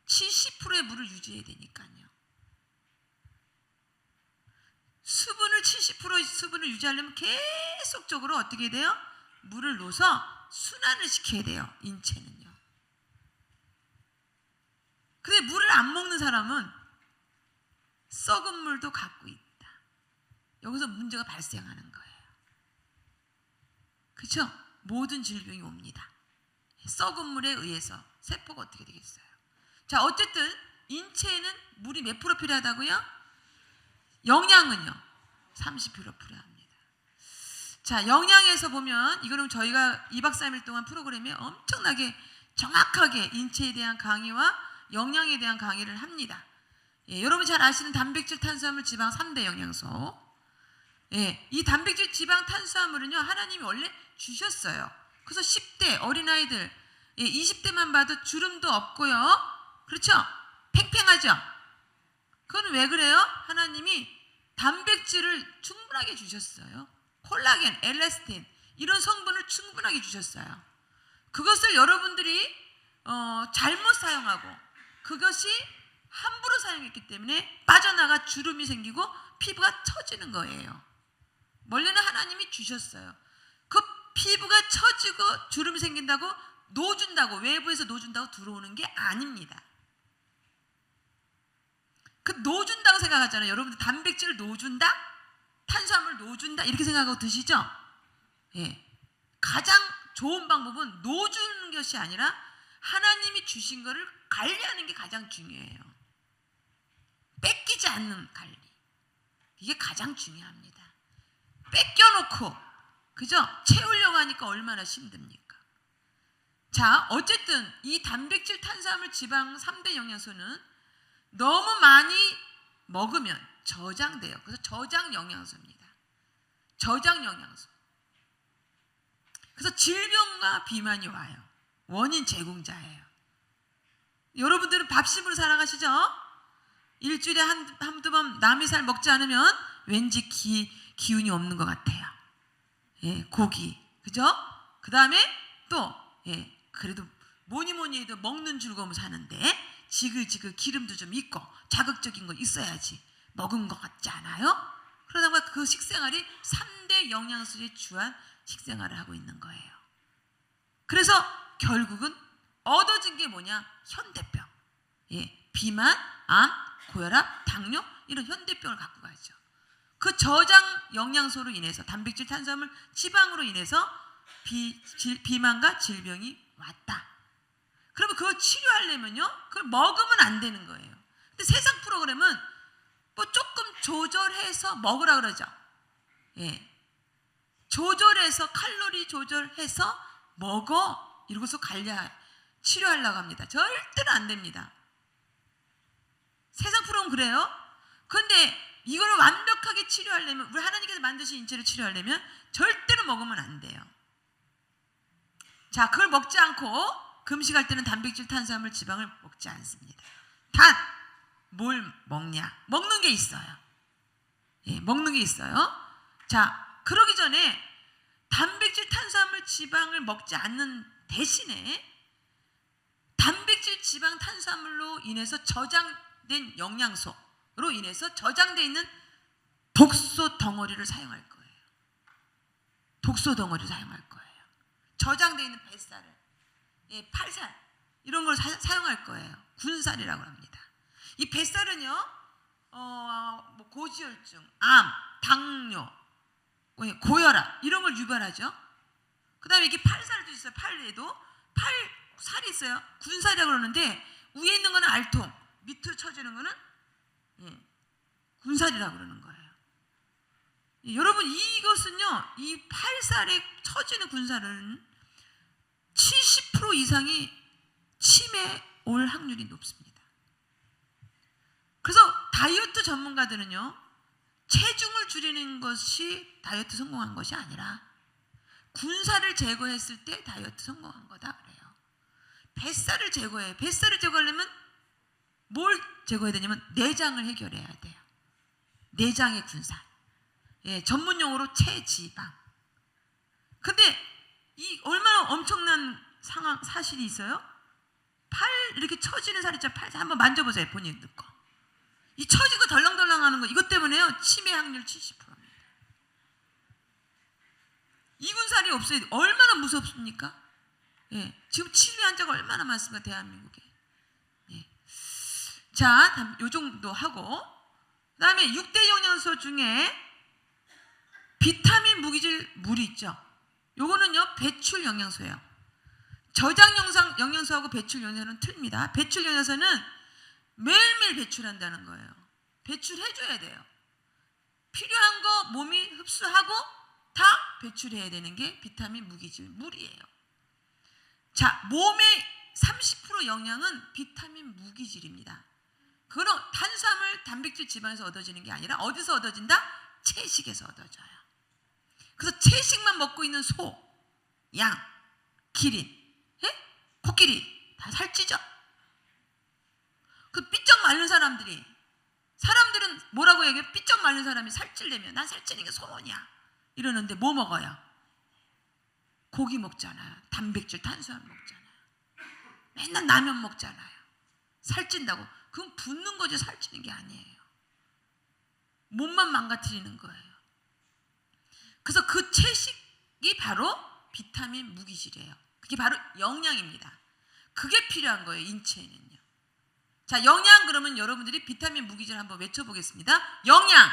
70%의 물을 유지해야 되니까요. 70% 수분을 유지하려면 계속적으로 어떻게 돼요? 물을 넣어서 순환을 시켜야 돼요. 인체는요. 근데 물을 안 먹는 사람은 썩은 물도 갖고 있다. 여기서 문제가 발생하는 거예요. 그렇죠? 모든 질병이 옵니다. 썩은 물에 의해서 세포가 어떻게 되겠어요? 자, 어쨌든 인체에는 물이 몇 프로 필요하다고요? 영양은요? 30% 필요합니다. 자, 영양에서 보면 이거는 저희가 2박 3일 동안 프로그램에 엄청나게 정확하게 인체에 대한 강의와 영양에 대한 강의를 합니다. 여러분 잘 아시는 단백질, 탄수화물, 지방 3대 영양소. 이 단백질, 지방, 탄수화물은요 하나님이 원래 주셨어요. 그래서 10대 어린아이들 20대만 봐도 주름도 없고요. 그렇죠? 팽팽하죠? 그건 왜 그래요? 하나님이 단백질을 충분하게 주셨어요. 콜라겐, 엘라스틴 이런 성분을 충분하게 주셨어요. 그것을 여러분들이 잘못 사용하고 그것이 함부로 사용했기 때문에 빠져나가 주름이 생기고 피부가 처지는 거예요. 원래는 하나님이 주셨어요. 그 피부가 처지고 주름이 생긴다고 놓아준다고, 외부에서 놓아준다고 들어오는 게 아닙니다. 그 놓아준다고 생각하잖아요. 여러분들 단백질을 놓아준다? 탄수화물을 놓아준다? 이렇게 생각하고 드시죠? 가장 좋은 방법은 놓아주는 것이 아니라 하나님이 주신 거를 관리하는 게 가장 중요해요. 뺏기지 않는 관리. 이게 가장 중요합니다. 뺏겨놓고 그죠? 채우려고 하니까 얼마나 힘듭니까? 자, 어쨌든 이 단백질, 탄수화물, 지방 3대 영양소는 너무 많이 먹으면 저장돼요. 그래서 저장 영양소입니다. 저장 영양소. 그래서 질병과 비만이 와요. 원인 제공자예요. 여러분들은 밥심으로 살아가시죠? 일주일에 한두 번 남의 살 먹지 않으면 왠지 기운이 없는 것 같아요. 고기. 그죠? 그 다음에 또, 그래도 뭐니 해도 먹는 즐거움 사는데 지글지글 기름도 좀 있고 자극적인 거 있어야지 먹은 것 같지 않아요? 그러다 보니까 그 식생활이 3대 영양소에 주한 식생활을 하고 있는 거예요. 그래서 결국은 얻어진 게 뭐냐? 현대병. 비만, 암, 고혈압, 당뇨 이런 현대병을 갖고 가죠. 그 저장 영양소로 인해서 단백질, 탄수화물, 지방으로 인해서 비만과 질병이 왔다. 그러면 그걸 치료하려면요, 그걸 먹으면 안 되는 거예요. 근데 세상 프로그램은 뭐 조금 조절해서 먹으라 그러죠. 예, 조절해서 칼로리 조절해서 먹어 이러고서 치료하려고 합니다. 절대로 안 됩니다. 세상 프로그램은 그래요. 그런데 이걸 완벽하게 치료하려면, 우리 하나님께서 만드신 인체를 치료하려면 절대로 먹으면 안 돼요. 자, 그걸 먹지 않고 금식할 때는 단백질, 탄수화물, 지방을 먹지 않습니다. 단 뭘 먹냐? 먹는 게 있어요. 예, 먹는 게 있어요. 자, 그러기 전에 단백질, 탄수화물, 지방을 먹지 않는 대신에 단백질, 지방, 탄수화물로 인해서 저장된 영양소로 인해서 저장되어 있는 독소 덩어리를 사용할 거예요. 독소 덩어리를 사용할 거예요. 저장되어 있는 뱃살을, 예, 팔살 이런 걸 사용할 거예요. 군살이라고 합니다. 이 뱃살은요, 뭐 고지혈증, 암, 당뇨, 고혈압 이런 걸 유발하죠. 그 다음에 이게 팔살도 있어요. 팔에도 팔살이 있어요. 군살이라고 그러는데 위에 있는 거는 알통, 밑으로 쳐지는 거는, 예, 군살이라고 그러는 거예요. 예, 여러분, 이것은요, 이 팔살에 쳐지는 군살은 70% 이상이 치매 올 확률이 높습니다. 그래서 다이어트 전문가들은요, 체중을 줄이는 것이 다이어트 성공한 것이 아니라 군살을 제거했을 때 다이어트 성공한 거다 그래요. 뱃살을 제거해요. 뱃살을 제거하려면 뭘 제거해야 되냐면 내장을 해결해야 돼요. 내장의 군살, 예, 전문용어로 체지방. 근데 이 얼마나 엄청난 사실이 있어요? 팔 이렇게 처지는 살 있잖아요. 팔 한번 만져보세요. 본인 거. 이 처지고 덜렁덜렁 하는 거, 이것 때문에요, 치매 확률 70%입니다. 이 군살이 없어야 돼. 얼마나 무섭습니까? 예, 지금 치매 환자가 얼마나 많습니까, 대한민국에. 예. 자, 요 정도 하고, 그 다음에 6대 영양소 중에 비타민, 무기질, 물이 있죠. 요거는요, 배출 영양소예요. 저장 영양소하고 배출 영양소는 틀립니다. 배출 영양소는 매일매일 배출한다는 거예요. 배출해줘야 돼요. 필요한 거 몸이 흡수하고 다 배출해야 되는 게 비타민, 무기질, 물이에요. 자, 몸의 30% 영양은 비타민, 무기질입니다. 그건 탄수화물, 단백질, 지방에서 얻어지는 게 아니라 어디서 얻어진다? 채식에서 얻어져요. 그래서 채식만 먹고 있는 소, 양, 기린, 예? 코끼리 다 살찌죠? 그 삐쩍 마른 사람들은 뭐라고 얘기해요? 삐쩍 마른 사람이 살찌려면 난 살찌는 게 소원이야 이러는데 뭐 먹어요? 고기 먹잖아요. 단백질, 탄수화물 먹잖아요. 맨날 라면 먹잖아요. 살찐다고. 그건 붓는 거지 살찌는 게 아니에요. 몸만 망가뜨리는 거예요. 그래서 그 채식이 바로 비타민, 무기질이에요. 그게 바로 영양입니다. 그게 필요한 거예요, 인체에는요. 자, 영양 그러면 여러분들이 비타민, 무기질 한번 외쳐보겠습니다. 영양!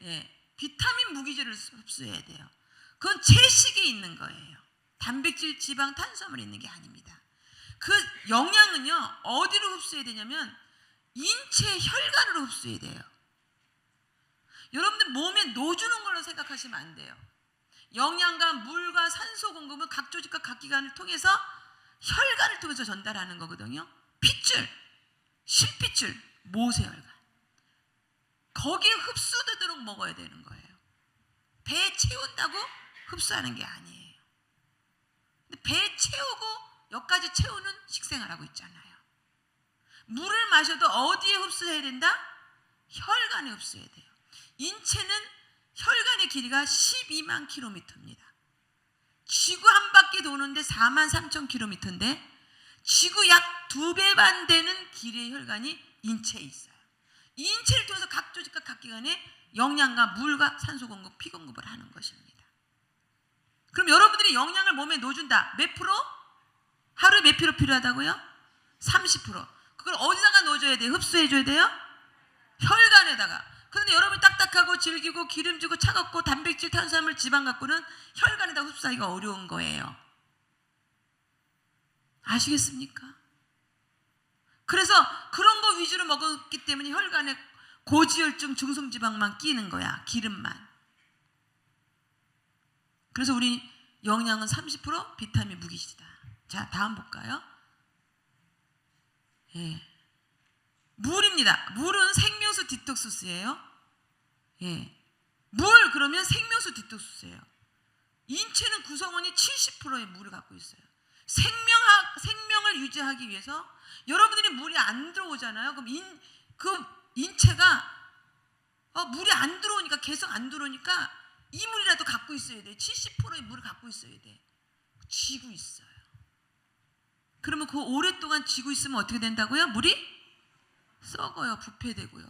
예, 비타민, 무기질을 흡수해야 돼요. 그건 채식에 있는 거예요. 단백질, 지방, 탄수화물이 있는 게 아닙니다. 그 영양은요, 어디로 흡수해야 되냐면 인체 혈관으로 흡수해야 돼요. 여러분들 몸에 놓주는 걸로 생각하시면 안 돼요. 영양과 물과 산소 공급은 각 조직과 각 기관을 통해서 혈관을 통해서 전달하는 거거든요. 핏줄, 실핏줄, 모세혈관. 거기에 흡수되도록 먹어야 되는 거예요. 배에 채운다고 흡수하는 게 아니에요. 근데 배에 채우고 여기까지 채우는 식생활 하고 있잖아요. 물을 마셔도 어디에 흡수해야 된다? 혈관에 흡수해야 돼요. 인체는 혈관의 길이가 12만 킬로미터입니다. 지구 한 바퀴 도는데 4만 3천 킬로미터인데 지구 약 2배 반 되는 길이의 혈관이 인체에 있어요. 이 인체를 통해서 각 조직과 각 기관에 영양과 물과 산소 공급, 피 공급을 하는 것입니다. 그럼 여러분들이 영양을 몸에 넣어준다. 몇 프로? 하루에 몇 프로 필요하다고요? 30%. 그걸 어디다가 넣어줘야 돼요? 흡수해줘야 돼요? 혈관에다가. 그런데 여러분이 딱딱하고 질기고 기름지고 차갑고 단백질, 탄수화물, 지방 갖고는 혈관에다 흡수하기가 어려운 거예요. 아시겠습니까? 그래서 그런 거 위주로 먹었기 때문에 혈관에 고지혈증, 중성지방만 끼는 거야. 기름만. 그래서 우리 영양은 30%, 비타민 무기시다. 자, 다음 볼까요? 예. 물입니다. 물은 생명수 디톡스예요. 예. 물 그러면 생명수 디톡스예요. 인체는 구성원이 70%의 물을 갖고 있어요. 생명을 유지하기 위해서 여러분들이 물이 안 들어오잖아요. 그럼 인체가 물이 안 들어오니까, 계속 안 들어오니까 이 물이라도 갖고 있어야 돼. 70%의 물을 갖고 있어야 돼. 쥐고 있어요. 그러면 그 오랫동안 쥐고 있으면 어떻게 된다고요? 물이 썩어요. 부패되고요.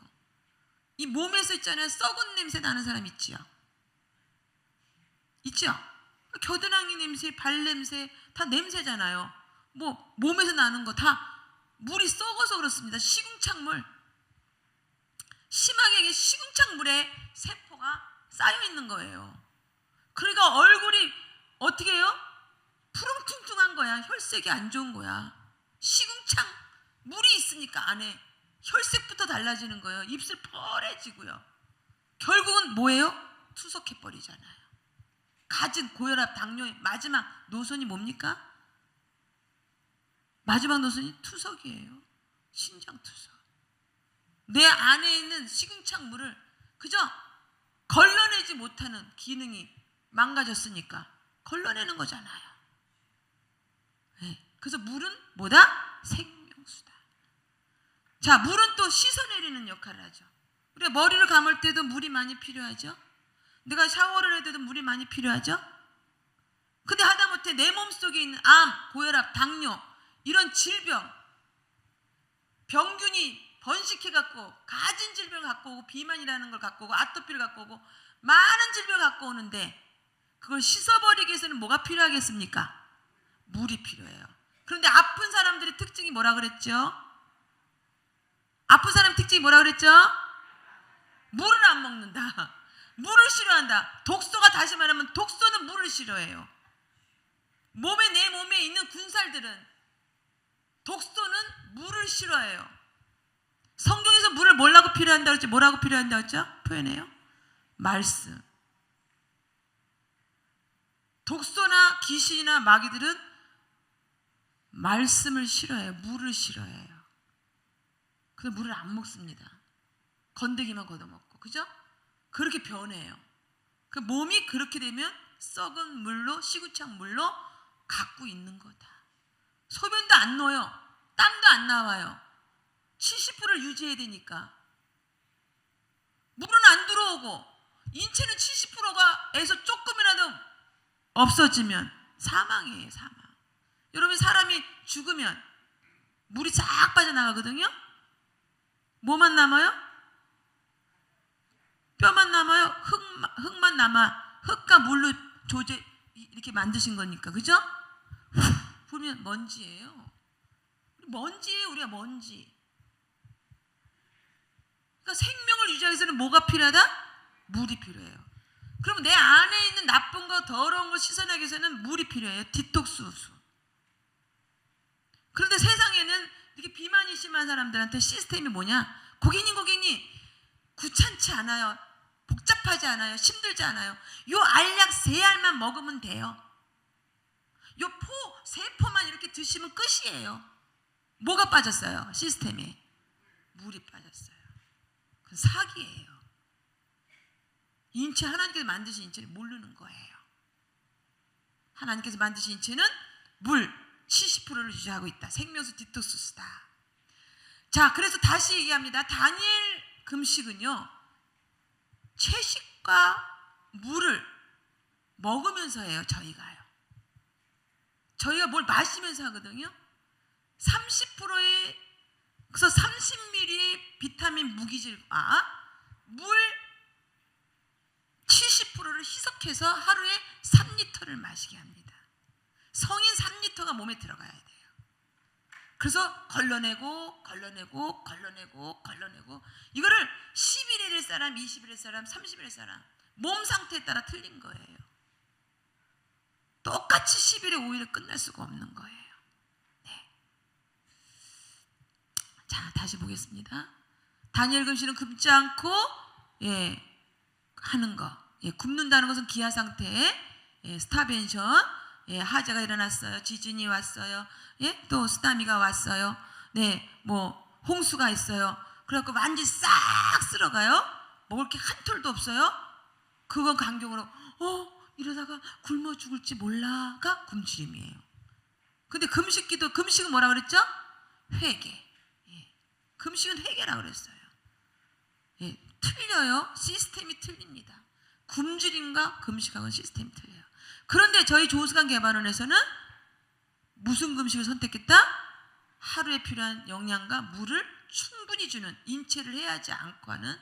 이 몸에서 있잖아요. 썩은 냄새 나는 사람 있지요? 있죠? 겨드랑이 냄새, 발 냄새 다 냄새잖아요. 뭐 몸에서 나는 거 다 물이 썩어서 그렇습니다. 시궁창물. 심하게 시궁창물에 세포가 쌓여 있는 거예요. 그러니까 얼굴이 어떻게 해요? 푸릉퉁퉁한 거야. 혈색이 안 좋은 거야. 시궁창 물이 있으니까 안에 혈색부터 달라지는 거예요. 입술 펄해지고요. 결국은 뭐예요? 투석해 버리잖아요. 가진 고혈압, 당뇨의 마지막 노선이 뭡니까? 마지막 노선이 투석이에요. 신장투석. 내 안에 있는 시궁창물을 그저 걸러내지 못하는 기능이 망가졌으니까 걸러내는 거잖아요. 네. 그래서 물은 뭐다? 생명수다. 자, 물은 또 씻어내리는 역할을 하죠. 우리가 머리를 감을 때도 물이 많이 필요하죠. 내가 샤워를 할 때도 물이 많이 필요하죠. 근데 하다못해 내 몸속에 있는 암, 고혈압, 당뇨 이런 질병, 병균이 번식해갖고 가진 질병을 갖고 오고 비만이라는 걸 갖고 오고 아토피를 갖고 오고 많은 질병을 갖고 오는데 그걸 씻어버리기 위해서는 뭐가 필요하겠습니까? 물이 필요해요. 그런데 아픈 사람들의 특징이 뭐라 그랬죠? 아픈 사람 특징이 뭐라 그랬죠? 물을 안 먹는다. 물을 싫어한다. 독소가, 다시 말하면 독소는 물을 싫어해요. 내 몸에 있는 군살들은 독소는 물을 싫어해요. 성경에서 물을 뭐라고 필요한다고 했죠? 뭐라고 필요한다고 했죠? 표현해요. 말씀. 독소나 귀신이나 마귀들은 말씀을 싫어해요. 물을 싫어해요. 그래서 물을 안 먹습니다. 건더기만 걷어먹고. 그죠? 그렇게 변해요. 그 몸이 그렇게 되면 썩은 물로, 시궁창 물로 갖고 있는 거다. 소변도 안 넣어요. 땀도 안 나와요. 70%를 유지해야 되니까. 물은 안 들어오고 인체는 70%가 에서 조금이라도 없어지면 사망이에요. 사망. 여러분, 사람이 죽으면 물이 쫙 빠져나가거든요. 뭐만 남아요? 뼈만 남아요? 흙만 남아. 흙과 물로 이렇게 만드신 거니까. 그죠? 보면 먼지예요. 먼지예요. 우리가 먼지. 그러니까 생명을 유지하기 위해서는 뭐가 필요하다? 물이 필요해요. 그러면 내 안에 있는 나쁜 거, 더러운 걸 씻어내기 위해서는 물이 필요해요. 디톡스 수. 그런데 세상에는 이렇게 비만이 심한 사람들한테 시스템이 뭐냐? 고객님 귀찮지 않아요. 복잡하지 않아요. 힘들지 않아요. 요 알약 3알만 먹으면 돼요. 요 3포만 이렇게 드시면 끝이에요. 뭐가 빠졌어요? 시스템에 물이 빠졌어요. 그건 사기예요. 인체, 하나님께서 만드신 인체를 모르는 거예요. 하나님께서 만드신 인체는 물 70%를 유지하고 있다. 생명수 디톡스다. 자, 그래서 다시 얘기합니다. 다니엘 금식은요, 채식과 물을 먹으면서 해요. 저희가 뭘 마시면서 하거든요. 30%의 그래서 30ml의 비타민 무기질과 물 70%를 희석해서 하루에 3리터를 마시게 합니다. 성인 3리터가 몸에 들어가야 돼요. 그래서 걸러내고 이거를 10일에 사람, 20일의 사람, 30일의 사람 몸 상태에 따라 틀린 거예요. 똑같이 10일에 5일에 끝날 수가 없는 거예요. 네. 자, 다시 보겠습니다. 다니엘 금식은 굶지 않고 하는 거. 굶는다는 것은 기아 상태에 스타벤션, 하자가 일어났어요. 지진이 왔어요. 또 쓰나미가 왔어요. 뭐 홍수가 있어요. 그래갖고 완전히 싹 쓸어가요. 먹을 게 한 톨도 없어요. 그건 강경으로 이러다가 굶어 죽을지 몰라가 굶주림이에요. 근데 금식은 뭐라 그랬죠? 회개. 금식은 회개라 그랬어요. 틀려요. 시스템이 틀립니다. 굶주림과 금식하고는 시스템이 틀려요. 그런데 저희 조수관 개발원에서는 무슨 금식을 선택했다? 하루에 필요한 영양과 물을 충분히 주는 인체를 해하지 않고 하는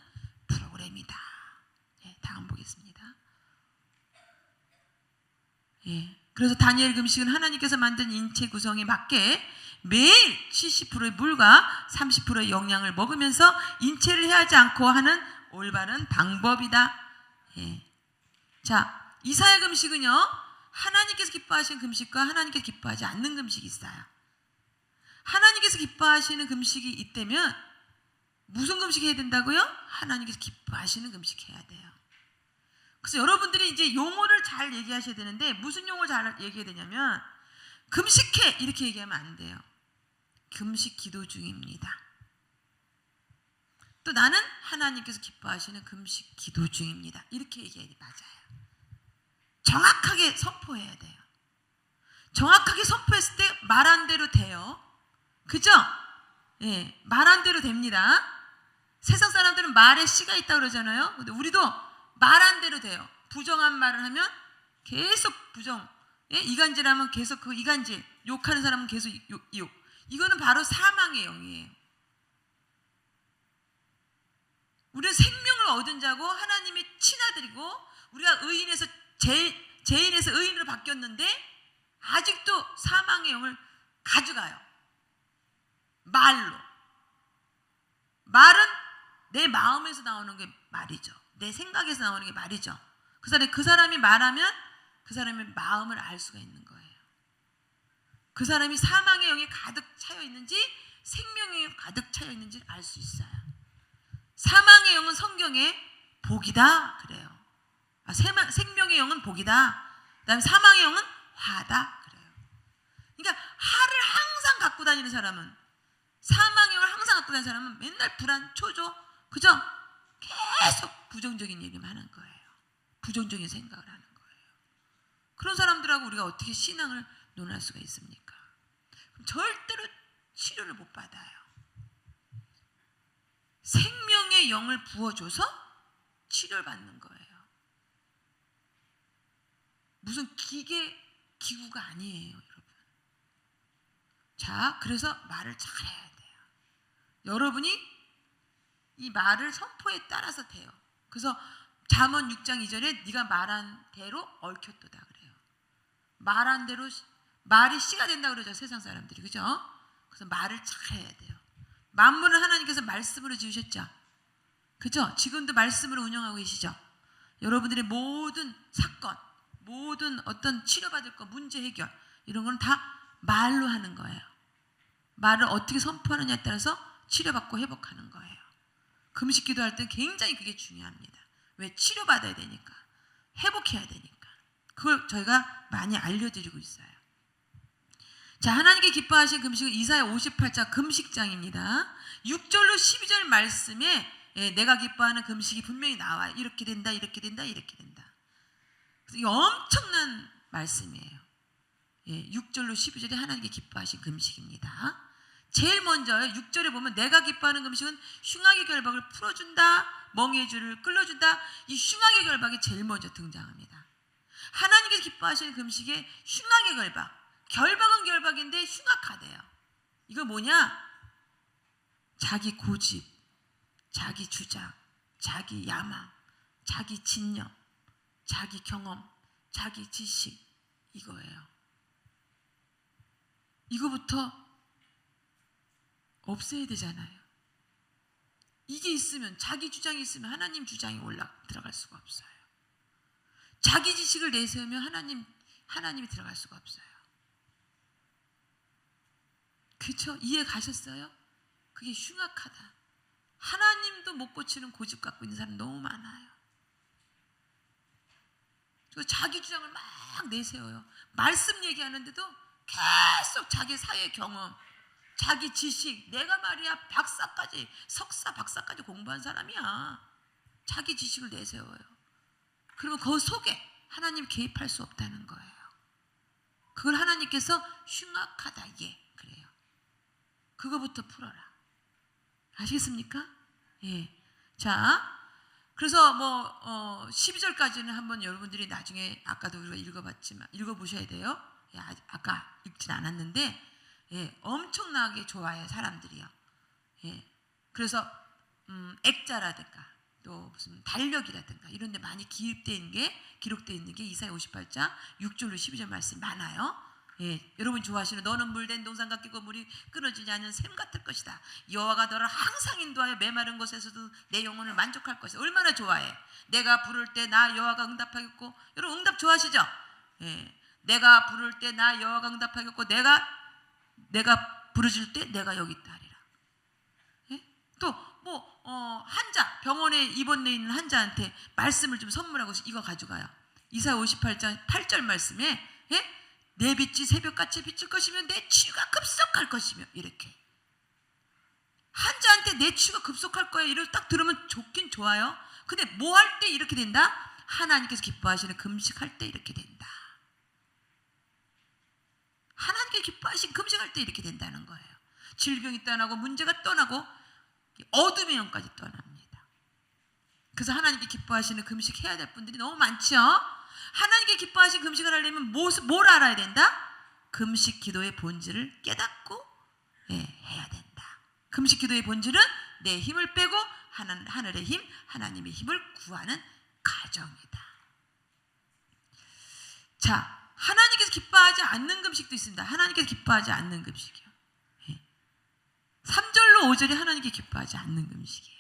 프로그램이다. 다음 보겠습니다. 그래서 다니엘 금식은 하나님께서 만든 인체 구성에 맞게 매일 70%의 물과 30%의 영양을 먹으면서 인체를 해하지 않고 하는 올바른 방법이다. 자, 이사야 금식은요, 하나님께서 기뻐하시는 금식과 하나님께서 기뻐하지 않는 금식이 있어요. 하나님께서 기뻐하시는 금식이 있다면 무슨 금식 해야 된다고요? 하나님께서 기뻐하시는 금식 해야 돼요. 그래서 여러분들이 이제 용어를 잘 얘기하셔야 되는데 무슨 용어를 잘 얘기해야 되냐면 금식해 이렇게 얘기하면 안 돼요. 금식 기도 중입니다. 또 나는 하나님께서 기뻐하시는 금식 기도 중입니다. 이렇게 얘기해야 맞아요. 정확하게 선포해야 돼요. 정확하게 선포했을 때 말한 대로 돼요. 그죠? 말한 대로 됩니다. 세상 사람들은 말에 씨가 있다고 그러잖아요. 근데 우리도 말한 대로 돼요. 부정한 말을 하면 계속 부정, 이간질하면 계속 그 이간질, 욕하는 사람은 계속 욕. 이거는 바로 사망의 영이에요. 우리는 생명을 얻은 자고 하나님의 친아들이고 우리가 의인에서 죄인에서 의인으로 바뀌었는데 아직도 사망의 영을 가져가요. 말은 내 마음에서 나오는 게 말이죠. 내 생각에서 나오는 게 말이죠. 그 사람이 말하면 그 사람의 마음을 알 수가 있는 거예요. 그 사람이 사망의 영이 가득 차여 있는지 생명의 영이 가득 차여 있는지 알 수 있어요. 사망의 영은 성경에 복이다 그래요. 생명의 영은 복이다. 그다음에 사망의 영은 화다 그래요. 그러니까 화를 항상 갖고 다니는 사람은, 사망의 영을 항상 갖고 다니는 사람은 맨날 불안, 초조, 그죠? 계속 부정적인 얘기만 하는 거예요. 부정적인 생각을 하는 거예요. 그런 사람들하고 우리가 어떻게 신앙을 논할 수가 있습니까? 그럼 절대로 치료를 못 받아요. 생명의 영을 부어줘서 치료를 받는 거예요. 무슨 기구가 아니에요, 여러분. 자, 그래서 말을 잘해야 돼요. 여러분이 이 말을 선포에 따라서 돼요. 그래서 잠언 6장 2절에 네가 말한 대로 얽혔도다 그래요. 말한 대로 말이 씨가 된다 그러죠, 세상 사람들이. 그죠? 그래서 말을 잘해야 돼요. 만물은 하나님께서 말씀으로 지으셨죠. 그죠? 지금도 말씀으로 운영하고 계시죠. 여러분들의 모든 사건, 모든 어떤 치료받을 거, 문제 해결 이런 건 다 말로 하는 거예요. 말을 어떻게 선포하느냐에 따라서 치료받고 회복하는 거예요. 금식 기도할 때 굉장히 그게 중요합니다. 왜? 치료받아야 되니까, 회복해야 되니까. 그걸 저희가 많이 알려드리고 있어요. 자, 하나님께 기뻐하신 금식은 이사야 58장 금식장입니다. 6절로 12절 말씀에 내가 기뻐하는 금식이 분명히 나와요. 이렇게 된다, 이렇게 된다, 이렇게 된다. 그래서 이 엄청난 말씀이에요. 6절로 12절이 하나님께 기뻐하신 금식입니다. 제일 먼저요, 6절에 보면 내가 기뻐하는 금식은 흉악의 결박을 풀어준다, 멍에의 줄을 끌어준다. 이 흉악의 결박이 제일 먼저 등장합니다. 하나님께서 기뻐하시는 금식에 흉악의 결박은 결박인데 흉악하대요. 이거 뭐냐? 자기 고집, 자기 주장, 자기 야망, 자기 진념, 자기 경험, 자기 지식, 이거예요. 이거부터 없애야 되잖아요. 이게 있으면, 자기 주장이 있으면 하나님 주장이 들어갈 수가 없어요. 자기 지식을 내세우면 하나님이 들어갈 수가 없어요. 그렇죠? 이해 가셨어요? 그게 흉악하다. 하나님도 못 고치는 고집 갖고 있는 사람 너무 많아요. 자기 주장을 막 내세워요. 말씀 얘기하는데도 계속 자기 사회 경험, 자기 지식, 내가 말이야 석사 박사까지 공부한 사람이야. 자기 지식을 내세워요. 그러면 그 속에 하나님 개입할 수 없다는 거예요. 그걸 하나님께서 흉악하다, 그래요. 그거부터 풀어라. 아시겠습니까? 예. 자, 그래서 12절까지는 한번 여러분들이 나중에 아까도 우리가 읽어보셔야 돼요. 예, 아까 읽진 않았는데, 엄청나게 좋아해요, 사람들이요. 예. 그래서 액자라든가 또 무슨 달력이라든가 이런 데 많이 기록되어 있는 게 이사야 58장 6절로 12절 말씀이 많아요. 예, 여러분이 좋아하시는 너는 물된 동산 같고 물이 끊어지지 않는 샘 같을 것이다. 여호와가 너를 항상 인도하여 메마른 곳에서도 내 영혼을 만족할 것이다. 얼마나 좋아해. 내가 부를 때 나 여호와가 응답하겠고. 여러분 응답 좋아하시죠? 예, 내가 부를 때 나 여호와가 응답하겠고 내가 부르짖을 때 내가 여기 있다 하리라. 예? 또 환자, 병원에 입원해 있는 환자한테 말씀을 좀 선물하고 이거 가져가요. 이사야 58장 8절 말씀에 내 빛이 새벽같이 비칠 것이며 내 치유가 급속할 것이며, 이렇게 환자한테 내 치유가 급속할 거야 이걸 딱 들으면 좋긴 좋아요. 근데 뭐 할 때 이렇게 된다? 하나님께서 기뻐하시는 금식할 때 이렇게 된다. 하나님께 기뻐하신 금식할 때 이렇게 된다는 거예요. 질병이 떠나고 문제가 떠나고 어둠의 영까지 떠납니다. 그래서 하나님께 기뻐하시는 금식해야 될 분들이 너무 많죠. 하나님께 기뻐하신 금식을 하려면 뭘 알아야 된다? 금식 기도의 본질을 깨닫고 해야 된다. 금식 기도의 본질은 내 힘을 빼고 하늘의 힘, 하나님의 힘을 구하는 과정이다. 자, 하나님께서 기뻐하지 않는 금식도 있습니다. 하나님께서 기뻐하지 않는 금식이요. 3절로 5절이 하나님께 기뻐하지 않는 금식이에요.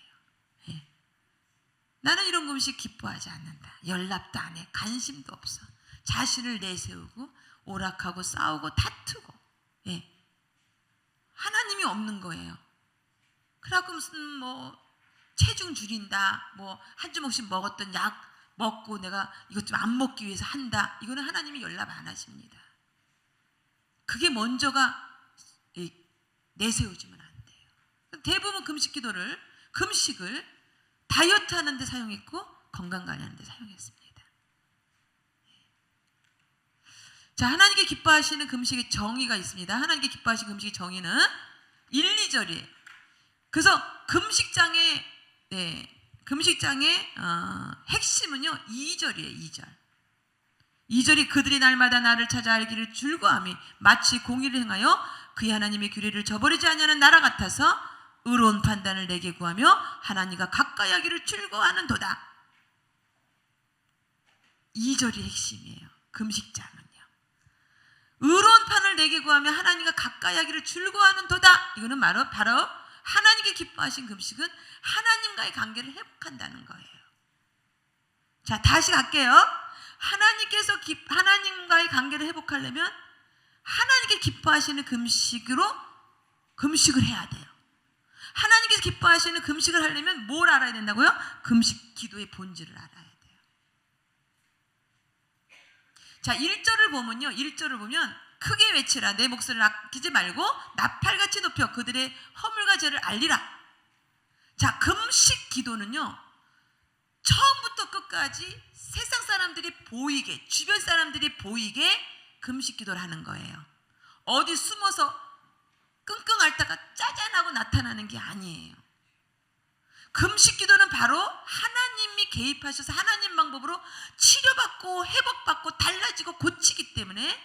나는 이런 금식 기뻐하지 않는다. 연락도 안 해. 관심도 없어. 자신을 내세우고 오락하고 싸우고 다투고, 하나님이 없는 거예요. 그래갖고 무슨 체중 줄인다, 한 주먹씩 먹었던 약 먹고 내가 이것 좀 안 먹기 위해서 한다. 이거는 하나님이 연락 안 하십니다. 그게 먼저가 내세우지면 안 돼요. 대부분 금식을 다이어트 하는 데 사용했고 건강 관리하는 데 사용했습니다. 자, 하나님께 기뻐하시는 금식의 정의가 있습니다. 하나님께 기뻐하시는 금식의 정의는 1, 2절이에요. 그래서 금식장의 핵심은요 2절이에요. 2절이 그들이 날마다 나를 찾아 알기를 즐거워하며 마치 공의를 행하여 그의 하나님의 규례를 저버리지 아니하는 나라 같아서 의로운 판단을 내게 구하며 하나님과 가까이 하기를 즐거워하는도다. 2절이 핵심이에요. 금식장은요. 의로운 판을 내게 구하며 하나님과 가까이 하기를 즐거워하는도다. 이거는 바로 하나님께 기뻐하신 금식은 하나님과의 관계를 회복한다는 거예요. 자, 다시 갈게요. 하나님과의 관계를 회복하려면 하나님께 기뻐하시는 금식을 해야 돼요. 하나님께서 기뻐하시는 금식을 하려면 뭘 알아야 된다고요? 금식 기도의 본질을 알아야 돼요. 자, 1절을 보면 크게 외치라. 내 목소리를 아끼지 말고 나팔같이 높여 그들의 허물과 죄를 알리라. 자, 금식 기도는요 처음부터 끝까지 세상 사람들이 보이게, 주변 사람들이 보이게 금식 기도를 하는 거예요. 어디 숨어서 끙끙 앓다가 짜잔하고 나타나는 게 아니에요. 금식 기도는 바로 하나님이 개입하셔서 하나님 방법으로 치료받고 회복받고 달라지고 고치기 때문에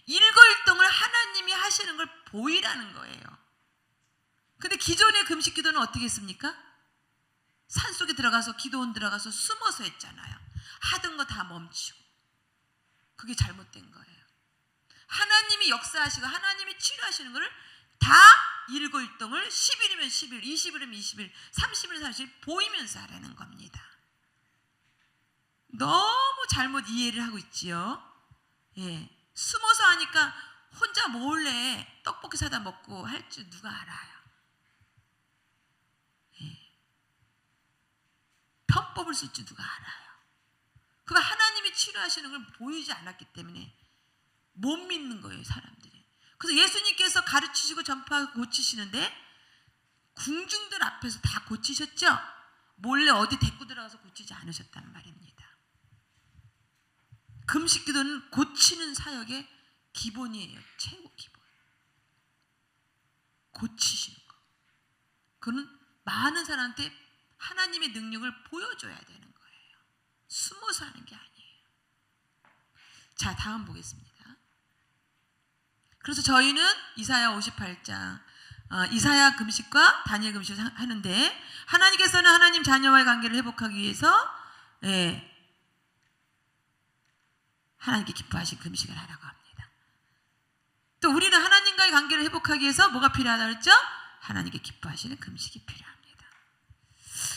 일거일동을 하나님이 하시는 걸 보이라는 거예요. 근데 기존의 금식 기도는 어떻게 했습니까? 산속에 들어가서 기도원 들어가서 숨어서 했잖아요. 하던 거 다 멈추고. 그게 잘못된 거예요. 하나님이 역사하시고 하나님이 치료하시는 거를 다 일거일동을 10일이면 10일, 20일이면 20일, 30일이면 30일 보이면서 하라는 겁니다. 너무 잘못 이해를 하고 있지요. 예, 숨어서 하니까 혼자 몰래 떡볶이 사다 먹고 할 줄 누가 알아요. 예. 편법을 쓸 줄 누가 알아요. 그럼 하나님이 치료하시는 걸 보이지 않았기 때문에 못 믿는 거예요, 사람들이. 그래서 예수님께서 가르치시고 전파하고 고치시는데 궁중들 앞에서 다 고치셨죠? 몰래 어디 데리고 들어가서 고치지 않으셨단 말입니다. 금식 기도는 고치는 사역의 기본이에요. 최고 기본. 고치시는 거. 그는 많은 사람한테 하나님의 능력을 보여줘야 되는 거예요. 숨어서 하는 게 아니에요. 자, 다음 보겠습니다. 그래서 저희는 이사야 58장 이사야 금식과 다니엘 금식을 하는데 하나님께서는 하나님 자녀와의 관계를 회복하기 위해서 하나님께 기뻐하신 금식을 하라고 합니다. 또 우리는 하나님과의 관계를 회복하기 위해서 뭐가 필요하다 그랬죠? 하나님께 기뻐하시는 금식이 필요합니다.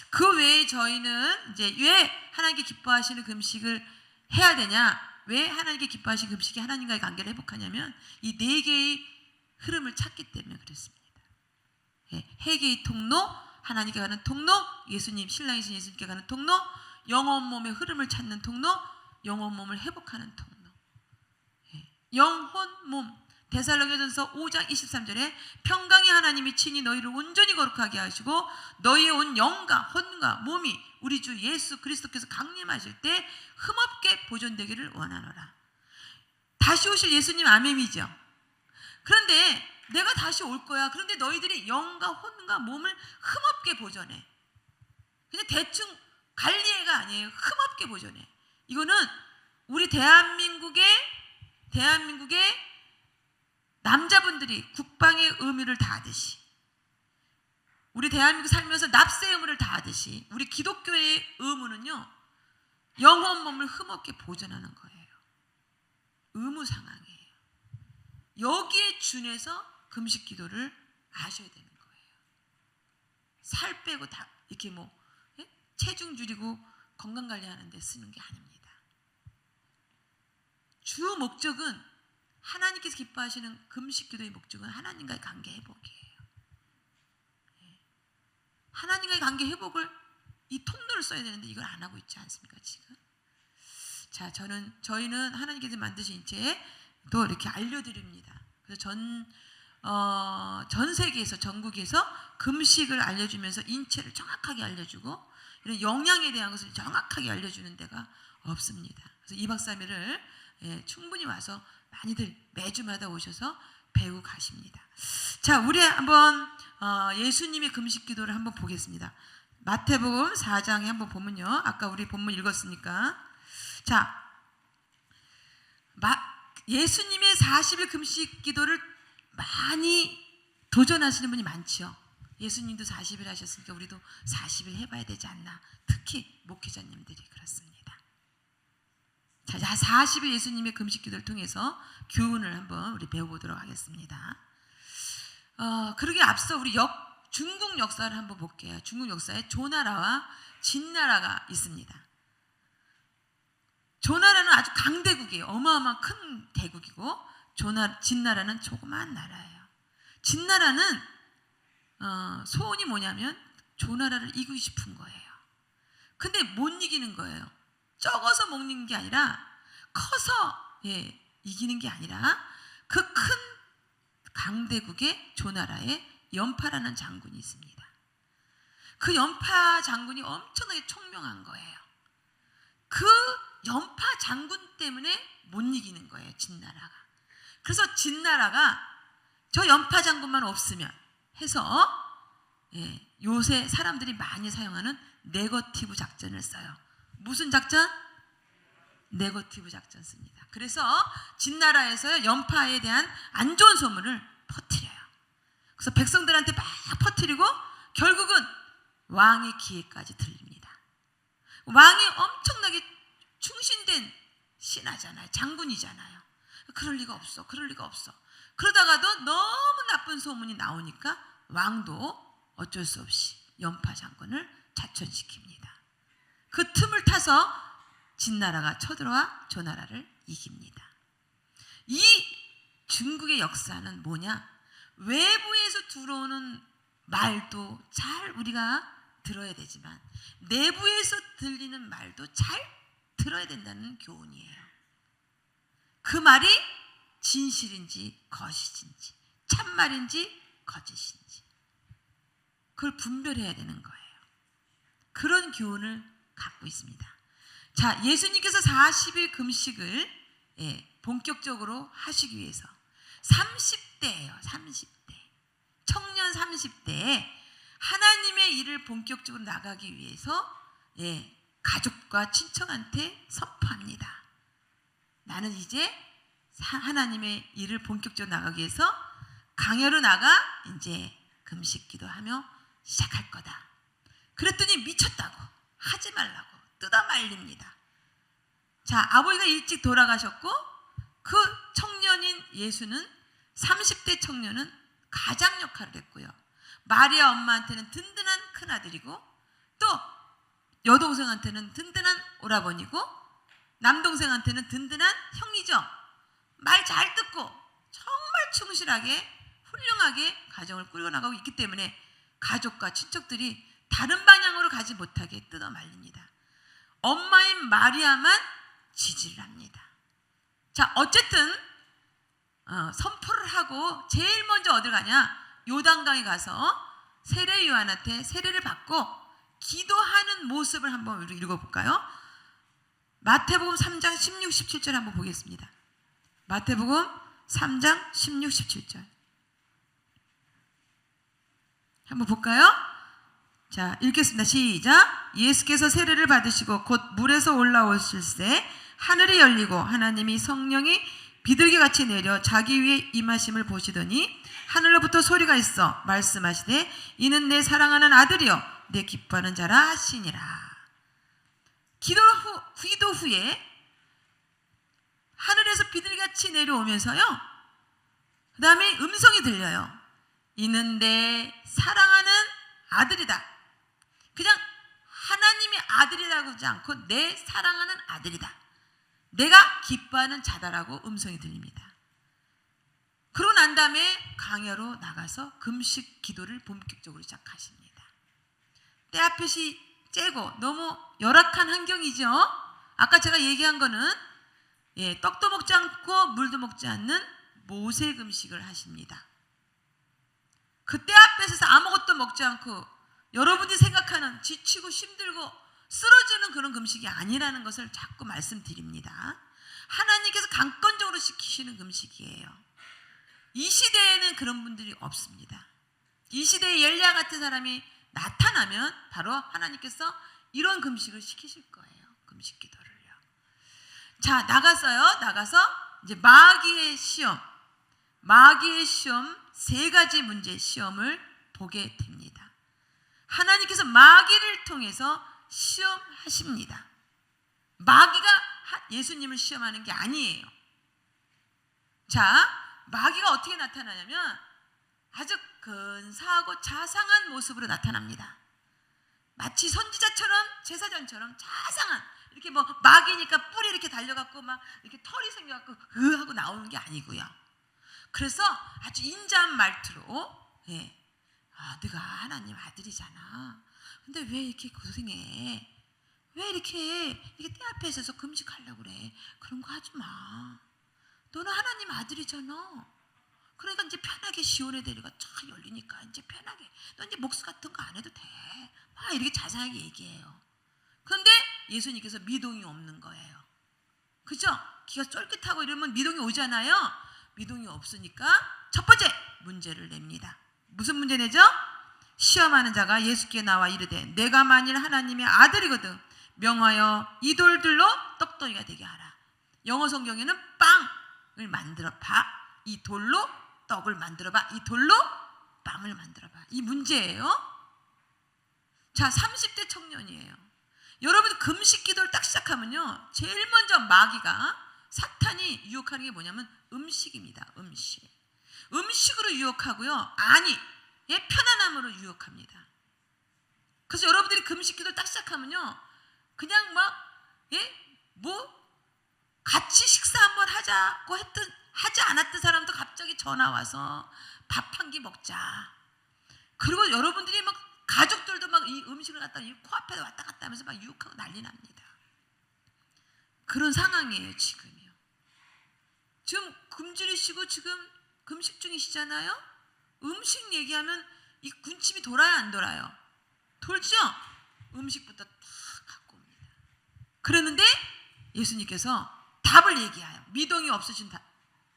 그 외에 저희는 이제 왜 하나님께 기뻐하시는 금식을 해야 되냐? 왜 하나님께 기뻐하시는 금식이 하나님과의 관계를 회복하냐면 이 네 개의 흐름을 찾기 때문에 그렇습니다. 회개의 통로, 하나님께 가는 통로, 예수님, 신랑이신 예수님께 가는 통로, 영혼 몸의 흐름을 찾는 통로, 영혼 몸을 회복하는 통로. 영혼 몸. 데살로니가전서 5장 23절에 평강의 하나님이 친히 너희를 온전히 거룩하게 하시고 너희의 온 영과 혼과 몸이 우리 주 예수 그리스도께서 강림하실 때 흠없게 보존되기를 원하노라. 다시 오실 예수님 아멘이죠. 그런데 내가 다시 올 거야. 그런데 너희들이 영과 혼과 몸을 흠없게 보존해. 그냥 대충 관리해가 아니에요. 흠없게 보존해. 이거는 우리 대한민국의 남자분들이 국방의 의무를 다하듯이 우리 대한민국 살면서 납세 의무를 다하듯이 우리 기독교의 의무는요. 영혼 몸을 흠없게 보존하는 거예요. 의무 상황이에요. 여기에 준해서 금식 기도를 하셔야 되는 거예요. 살 빼고 다 이렇게 체중 줄이고 건강 관리하는 데 쓰는 게 아닙니다. 주 목적은 하나님께서 기뻐하시는 금식 기도의 목적은 하나님과의 관계 회복이에요. 하나님과의 관계 회복을 이 통로를 써야 되는데 이걸 안 하고 있지 않습니까 지금? 자, 저희는 하나님께서 만드신 채 또 이렇게 알려드립니다. 그래서 전 세계에서 전국에서 금식을 알려주면서 인체를 정확하게 알려주고 이런 영양에 대한 것을 정확하게 알려주는 데가 없습니다. 그래서 2박 3일을 충분히 와서 많이들 매주마다 오셔서 배우고 가십니다. 자, 우리 한번 예수님의 금식 기도를 한번 보겠습니다. 마태복음 4장에 한번 보면요. 아까 우리 본문 읽었으니까. 자, 예수님의 40일 금식 기도를 많이 도전하시는 분이 많죠. 예수님도 40일 하셨으니까 우리도 40일 해봐야 되지 않나. 특히 목회자님들이 그렇습니다. 자, 40일 예수님의 금식 기도를 통해서 교훈을 한번 우리 배워보도록 하겠습니다. 그러기 앞서 우리 중국 역사를 한번 볼게요. 중국 역사에 조나라와 진나라가 있습니다. 조나라는 아주 강대국이에요. 어마어마한 큰 대국이고 진나라는 조그마한 나라예요. 진나라는 소원이 뭐냐면 조나라를 이기고 싶은 거예요. 근데 못 이기는 거예요. 적어서 먹는 게 아니라 커서 이기는 게 아니라 그 큰 강대국의 조나라에 연파라는 장군이 있습니다. 그 연파 장군이 엄청나게 총명한 거예요. 그 연파 장군 때문에 못 이기는 거예요, 진나라가. 그래서 진나라가 저 연파 장군만 없으면 해서 요새 사람들이 많이 사용하는 네거티브 작전을 써요. 무슨 작전? 네거티브 작전 씁니다. 그래서 진나라에서 연파에 대한 안 좋은 소문을 퍼뜨려요. 그래서 백성들한테 막 퍼뜨리고 결국은 왕의 귀에까지 들립니다. 왕이 엄청나게 충신된 신하잖아요. 장군이잖아요. 그럴 리가 없어. 그럴 리가 없어. 그러다가도 너무 나쁜 소문이 나오니까 왕도 어쩔 수 없이 연파 장군을 자천시킵니다. 그 틈을 타서 진나라가 쳐들어와 조나라를 이깁니다. 이 중국의 역사는 뭐냐? 외부에서 들어오는 말도 잘 우리가 들어야 되지만 내부에서 들리는 말도 잘 들어야 된다는 교훈이에요. 그 말이 진실인지 거짓인지, 참말인지 거짓인지 그걸 분별해야 되는 거예요. 그런 교훈을 갖고 있습니다. 자, 예수님께서 40일 금식을 본격적으로 하시기 위해서 30대예요. 30대. 청년 30대에 하나님의 일을 본격적으로 나가기 위해서 가족과 친척한테 선포합니다. 나는 이제 하나님의 일을 본격적으로 나가기 위해서 강야로 나가 이제 금식 기도하며 시작할 거다. 그랬더니 미쳤다고 하지 말라고 뜯어 말립니다. 자, 아버지가 일찍 돌아가셨고 그 청년인 예수는 30대 청년은 가장 역할을 했고요. 마리아 엄마한테는 든든한 큰아들이고 또 여동생한테는 든든한 오라버니고 남동생한테는 든든한 형이죠. 말 잘 듣고 정말 충실하게 훌륭하게 가정을 꾸려나가고 있기 때문에 가족과 친척들이 다른 방향으로 가지 못하게 뜯어 말립니다. 엄마인 마리아만 지지를 합니다. 자, 어쨌든 선포를 하고 제일 먼저 어딜 가냐? 요단강에 가서 세례 요한한테 세례를 받고 기도하는 모습을 한번 우리 읽어볼까요? 마태복음 3장 16, 17절 한번 보겠습니다. 마태복음 3장 16, 17절 한번 볼까요? 자, 읽겠습니다. 시작. 예수께서 세례를 받으시고 곧 물에서 올라오실새 하늘이 열리고 하나님이 성령이 비둘기같이 내려 자기 위에 임하심을 보시더니 하늘로부터 소리가 있어 말씀하시되 이는 내 사랑하는 아들이여 내 기뻐하는 자라 하시니라. 기도 후에 하늘에서 비둘기같이 내려오면서요, 그 다음에 음성이 들려요. 이는 내 사랑하는 아들이다. 그냥 하나님의 아들이라고 하지 않고 내 사랑하는 아들이다. 내가 기뻐하는 자다라고 음성이 들립니다. 그러고 난 다음에 강야로 나가서 금식 기도를 본격적으로 시작하십니다. 때앞햇이 째고 너무 열악한 환경이죠. 아까 제가 얘기한 거는 떡도 먹지 않고 물도 먹지 않는 모세 금식을 하십니다. 그 때앞에서 아무것도 먹지 않고 여러분이 생각하는 지치고 힘들고 쓰러지는 그런 금식이 아니라는 것을 자꾸 말씀드립니다. 하나님께서 강권적으로 시키시는 금식이에요. 이 시대에는 그런 분들이 없습니다. 이 시대에 엘리야 같은 사람이 나타나면 바로 하나님께서 이런 금식을 시키실 거예요. 금식 기도를요. 자, 나가서 이제 마귀의 시험 세 가지 문제 시험을 보게 됩니다. 하나님께서 마귀를 통해서 시험하십니다. 마귀가 예수님을 시험하는 게 아니에요. 자, 마귀가 어떻게 나타나냐면 아주 근사하고 자상한 모습으로 나타납니다. 마치 선지자처럼 제사장처럼 자상한, 이렇게 뭐 마귀니까 뿔이 이렇게 달려갖고 막 이렇게 털이 생겨갖고 하고 나오는 게 아니고요. 그래서 아주 인자한 말투로 네가 하나님 아들이잖아. 근데 왜 이렇게 고생해? 왜 이렇게 때 앞에 서서 금식하려고 그래? 그런 거 하지 마. 너는 하나님 아들이잖아. 그러니까 이제 편하게 시온의 대리가 쫙 열리니까 이제 편하게 너 이제 목수 같은 거 안 해도 돼. 막 이렇게 자세하게 얘기해요. 그런데 예수님께서 미동이 없는 거예요. 그죠? 기가 쫄깃하고 이러면 미동이 오잖아요. 미동이 없으니까 첫 번째 문제를 냅니다. 무슨 문제 내죠? 시험하는 자가 예수께 나와 이르되 내가 만일 하나님의 아들이거든 명하여 이 돌들로 떡덩이가 되게 하라. 영어 성경에는 빵을 만들어 봐. 이 돌로 떡을 만들어 봐. 이 돌로 빵을 만들어 봐. 이 문제예요. 자, 30대 청년이에요. 여러분 금식 기도를 딱 시작하면요, 제일 먼저 마귀가 사탄이 유혹하는 게 뭐냐면 음식입니다. 음식. 음식으로 유혹하고요. 아니, 예, 편안함으로 유혹합니다. 그래서 여러분들이 금식 기도를 딱 시작하면요, 그냥 막, 예, 뭐 같이 식사 한번 하자고 하지 않았던 사람도 갑자기 전화 와서 밥 한 끼 먹자. 그리고 여러분들이 막 가족들도 막 이 음식을 갖다 이 코앞에 왔다 갔다 하면서 막 유혹하고 난리 납니다. 그런 상황이에요, 지금이요. 지금 굶주리시고 지금 금식 중이시잖아요. 음식 얘기하면 이 군침이 돌아요, 안 돌아요? 돌죠? 음식부터 딱 갖고 옵니다. 그러는데 예수님께서 답을 얘기해요. 미동이 없으신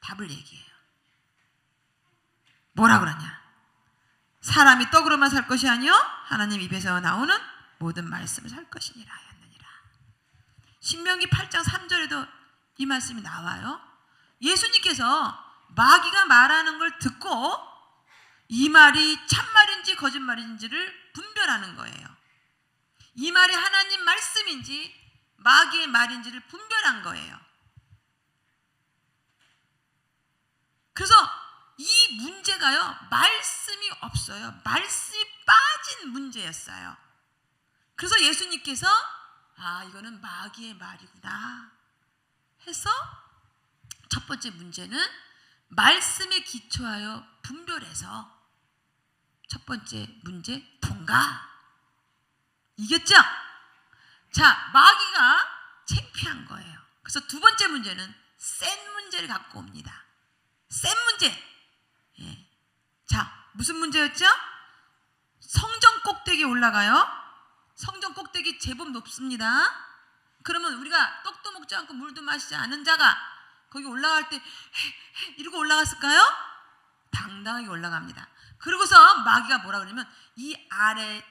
답을 얘기해요. 뭐라 그러냐? 사람이 떡으로만 살 것이 아니요 하나님 입에서 나오는 모든 말씀을 살 것이니라 하였느니라. 신명기 8장 3절에도 이 말씀이 나와요. 예수님께서 마귀가 말하는 걸 듣고 이 말이 참말인지 거짓말인지를 분별하는 거예요. 이 말이 하나님 말씀인지 마귀의 말인지를 분별한 거예요. 그래서 이 문제가요, 말씀이 없어요. 말씀이 빠진 문제였어요. 그래서 예수님께서 이거는 마귀의 말이구나 해서 첫 번째 문제는 말씀에 기초하여 분별해서 첫 번째 문제 통과. 이겼죠? 자, 마귀가 창피한 거예요. 그래서 두 번째 문제는 센 문제를 갖고 옵니다. 센 문제. 예. 자, 무슨 문제였죠? 성전 꼭대기에 올라가요. 성전 꼭대기 제법 높습니다. 그러면 우리가 떡도 먹지 않고 물도 마시지 않은 자가 거기 올라갈 때 이러고 올라갔을까요? 당당하게 올라갑니다. 그러고서 마귀가 뭐라 그러냐면 이 아래에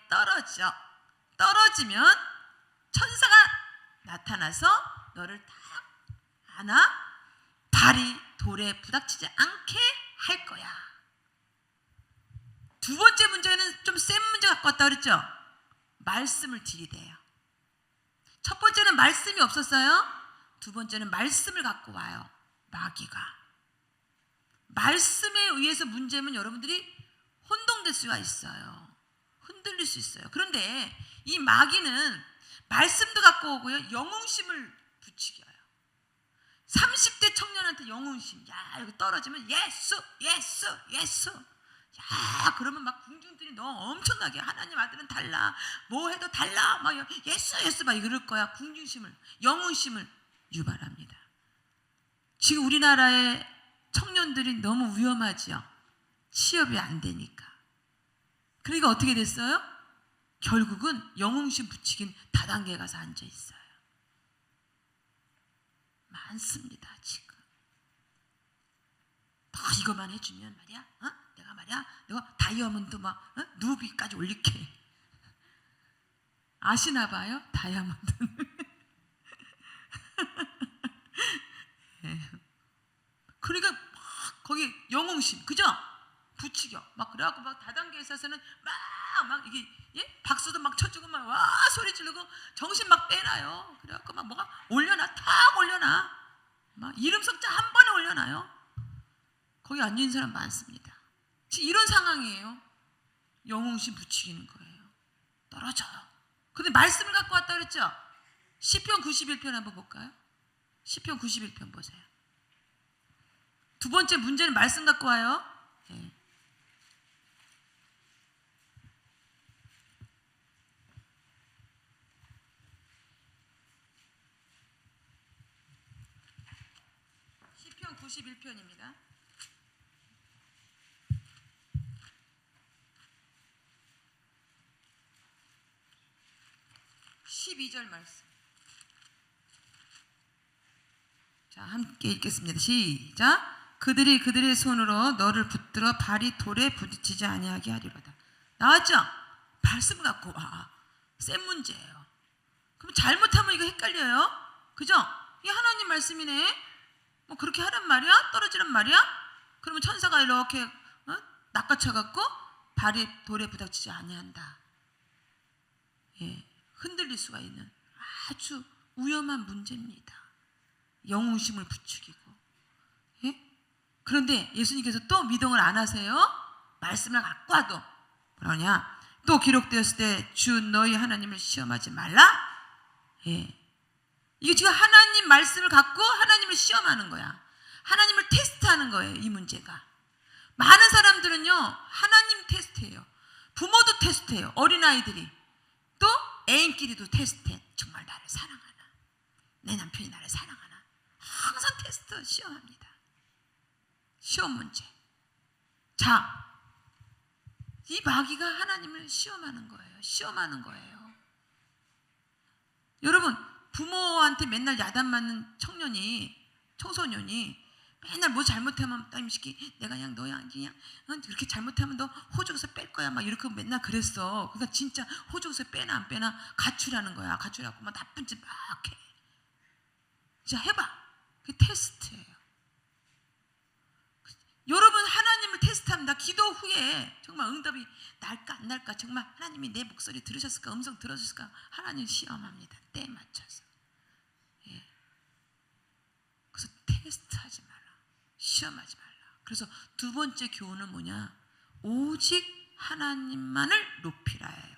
떨어지면 천사가 나타나서 너를 딱 안아 발이 돌에 부닥치지 않게 할 거야. 두 번째 문제는 좀 센 문제 갖고 왔다 그랬죠? 말씀을 들이대요. 첫 번째는 말씀이 없었어요. 두 번째는 말씀을 갖고 와요. 마귀가. 말씀에 의해서 문제면 여러분들이 혼동될 수가 있어요. 흔들릴 수 있어요. 그런데 이 마귀는 말씀도 갖고 오고요, 영웅심을 부추겨요. 30대 청년한테 영웅심. 야, 여기 떨어지면 예수. 야, 그러면 막 군중들이 너 엄청나게 하나님 아들은 달라. 뭐 해도 달라. 막 예수 막 이럴 거야. 군중심을, 영웅심을 유발합니다. 지금 우리나라의 청년들이 너무 위험하지요. 취업이 안 되니까. 그러니까 어떻게 됐어요? 결국은 영웅심 부추긴 다단계에 가서 앉아 있어요. 많습니다, 지금. 너 이거만 해주면 말이야, 내가 다이아몬드 막 누비까지 올릴게. 아시나 봐요, 다이아몬드는. 네. 그러니까 막 거기 영웅심, 그죠? 부추겨. 막 그래갖고 막 다단계에 있어서는 막 이게 예? 박수도 막 쳐주고 막 와 소리 지르고 정신 막 빼놔요. 그래갖고 막 뭐가 탁 올려놔. 막 이름 석자 한 번에 올려놔요. 거기 앉아있는 사람 많습니다. 지금 이런 상황이에요. 영웅심 부추기는 거예요. 떨어져요. 근데 말씀을 갖고 왔다 그랬죠? 시편 91편 한번 볼까요? 시편 91편 보세요. 두 번째 문제는 말씀 갖고 와요. 네. 시편 91편입니다. 12절 말씀. 자, 함께 읽겠습니다. 시작. 그들이 그들의 손으로 너를 붙들어 발이 돌에 부딪히지 아니하게 하리로다. 나왔죠? 말씀 갖고 와. 센 문제예요. 그럼 잘못하면 이거 헷갈려요. 그죠? 이게 하나님 말씀이네. 뭐 그렇게 하란 말이야? 떨어지란 말이야? 그러면 천사가 이렇게 낚아쳐갖고 발이 돌에 부딪히지 아니한다. 예, 흔들릴 수가 있는 아주 위험한 문제입니다. 영웅심을 부추기고, 예? 그런데 예수님께서 또 미동을 안 하세요. 말씀을 갖고 와도 그러냐? 또 기록되었을 때 주 너희 하나님을 시험하지 말라. 예. 이게 지금 하나님 말씀을 갖고 하나님을 시험하는 거야. 하나님을 테스트하는 거예요. 이 문제가. 많은 사람들은요, 하나님 테스트해요. 부모도 테스트해요. 어린아이들이. 또 애인끼리도 테스트해. 정말 나를 사랑하나? 내 남편이 나를 사랑하나? 항상 테스트 시험합니다. 시험 문제. 자, 이 마귀가 하나님을 시험하는 거예요. 시험하는 거예요. 여러분, 부모한테 맨날 야단 맞는 청소년이 맨날 뭐 잘못하면 따임시키 내가 그냥 너야 그냥 그렇게 잘못하면 너 호적에서 뺄 거야 막 이렇게 맨날 그랬어. 그러니까 진짜 호적에서 빼나 안 빼나 가출하는 거야. 가출하고 막 나쁜 짓 막 해. 자, 해봐. 그게 테스트예요. 여러분, 하나님을 테스트합니다. 기도 후에 정말 응답이 날까 안 날까, 정말 하나님이 내 목소리 들으셨을까, 음성 들으셨을까, 하나님 시험합니다. 때에 맞춰서. 예. 그래서 테스트하지 마라. 시험하지 말라. 그래서 두 번째 교훈은 뭐냐? 오직 하나님만을 높이라예요.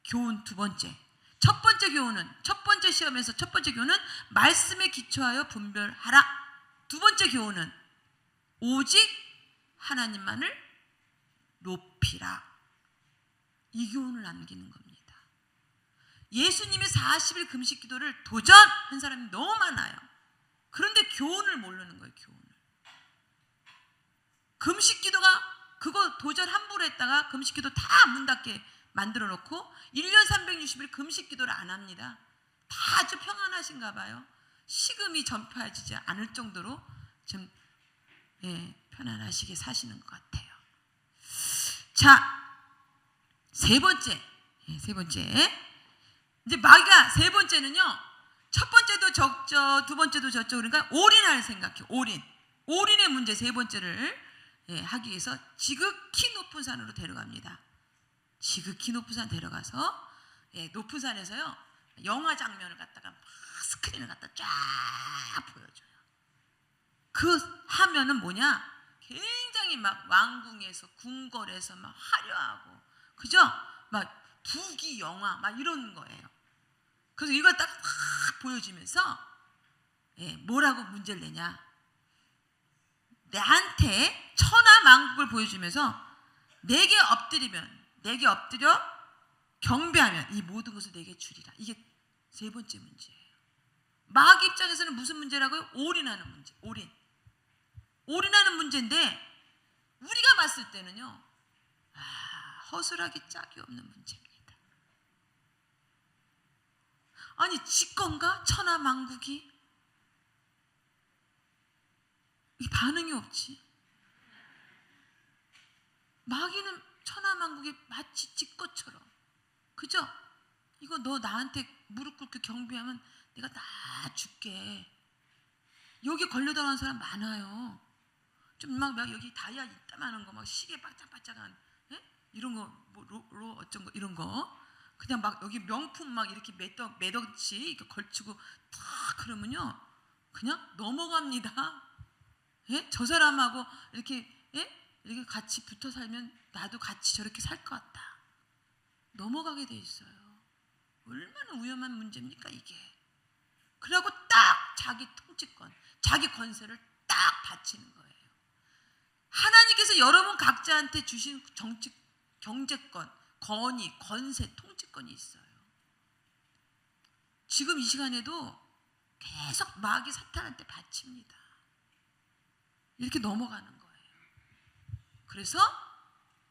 교훈 두 번째. 첫 번째 시험에서 첫 번째 교훈은 말씀에 기초하여 분별하라. 두 번째 교훈은 오직 하나님만을 높이라. 이 교훈을 남기는 겁니다. 예수님의 40일 금식 기도를 도전한 사람이 너무 많아요. 그런데 교훈을 모르는 거예요. 교훈을. 금식 기도가 그거 도전 함부로 했다가 금식 기도 다 문 닫게 만들어 놓고 1년 360일 금식 기도를 안 합니다. 다 아주 평안하신가 봐요. 식음이 전파해지지 않을 정도로 좀 편안하시게 사시는 것 같아요. 자, 세 번째. 이제 마귀가 세 번째는요, 첫 번째도 적죠, 두 번째도 적죠. 그러니까 올인할 생각해요. 올인의 문제 세 번째를 하기 위해서 지극히 높은 산으로 데려갑니다. 지극히 높은 산 데려가서 높은 산에서요, 영화 장면을 갖다가 막 스크린을 갖다 쫙 보여줘요. 그 화면은 뭐냐? 굉장히 막 왕궁에서 궁궐에서 막 화려하고, 그죠? 막 부귀 영화 막 이런 거예요. 그래서 이걸 딱 보여주면서 뭐라고 문제를 내냐? 나한테 천하 만국을 보여주면서 내게 엎드려 경배하면 이 모든 것을 내게 주리라. 이게 세 번째 문제예요. 마귀 입장에서는 무슨 문제라고요? 올인하는 문제. 올인하는 문제인데 우리가 봤을 때는요, 허술하기 짝이 없는 문제입니다. 아니, 지 건가? 천하 만국이? 이 반응이 없지. 마귀는 천하 만국이 마치 지 것처럼, 그죠? 이거 너 나한테 무릎 꿇고 경배하면 내가 다 줄게. 여기 걸려들어가는 사람 많아요. 좀 막 여기 다이아 이따만한 거, 막 시계 반짝반짝한 이런 거, 뭐 로 어쩐 거 이런 거, 그냥 막 여기 명품 막 이렇게 매덕치 이렇게 걸치고 탁 그러면요, 그냥 넘어갑니다. 저 사람하고 이렇게 같이 붙어 살면 나도 같이 저렇게 살 것 같다. 넘어가게 돼 있어요. 얼마나 위험한 문제입니까 이게. 그러고 딱 자기 통치권, 자기 권세를 딱 바치는 거예요. 하나님께서 여러분 각자한테 주신 경제권, 권위, 권세, 통치권이 있어요. 지금 이 시간에도 계속 마귀 사탄한테 바칩니다. 이렇게 넘어가는 거예요. 그래서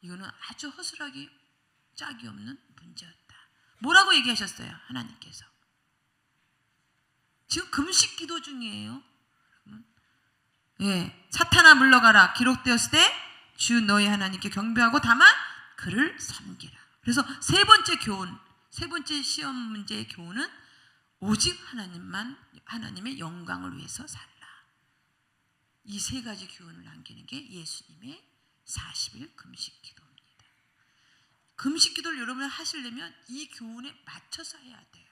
이거는 아주 허술하기 짝이 없는 문제였다. 뭐라고 얘기하셨어요? 하나님께서. 지금 금식 기도 중이에요. 사탄아 물러가라. 기록되었을 때 주 너희 하나님께 경배하고 다만 그를 섬기라. 그래서 세 번째 시험 문제의 교훈은 오직 하나님의 영광을 위해서 살라. 이 세 가지 교훈을 남기는 게 예수님의 40일 금식 기도입니다. 금식 기도를 여러분이 하시려면 이 교훈에 맞춰서 해야 돼요.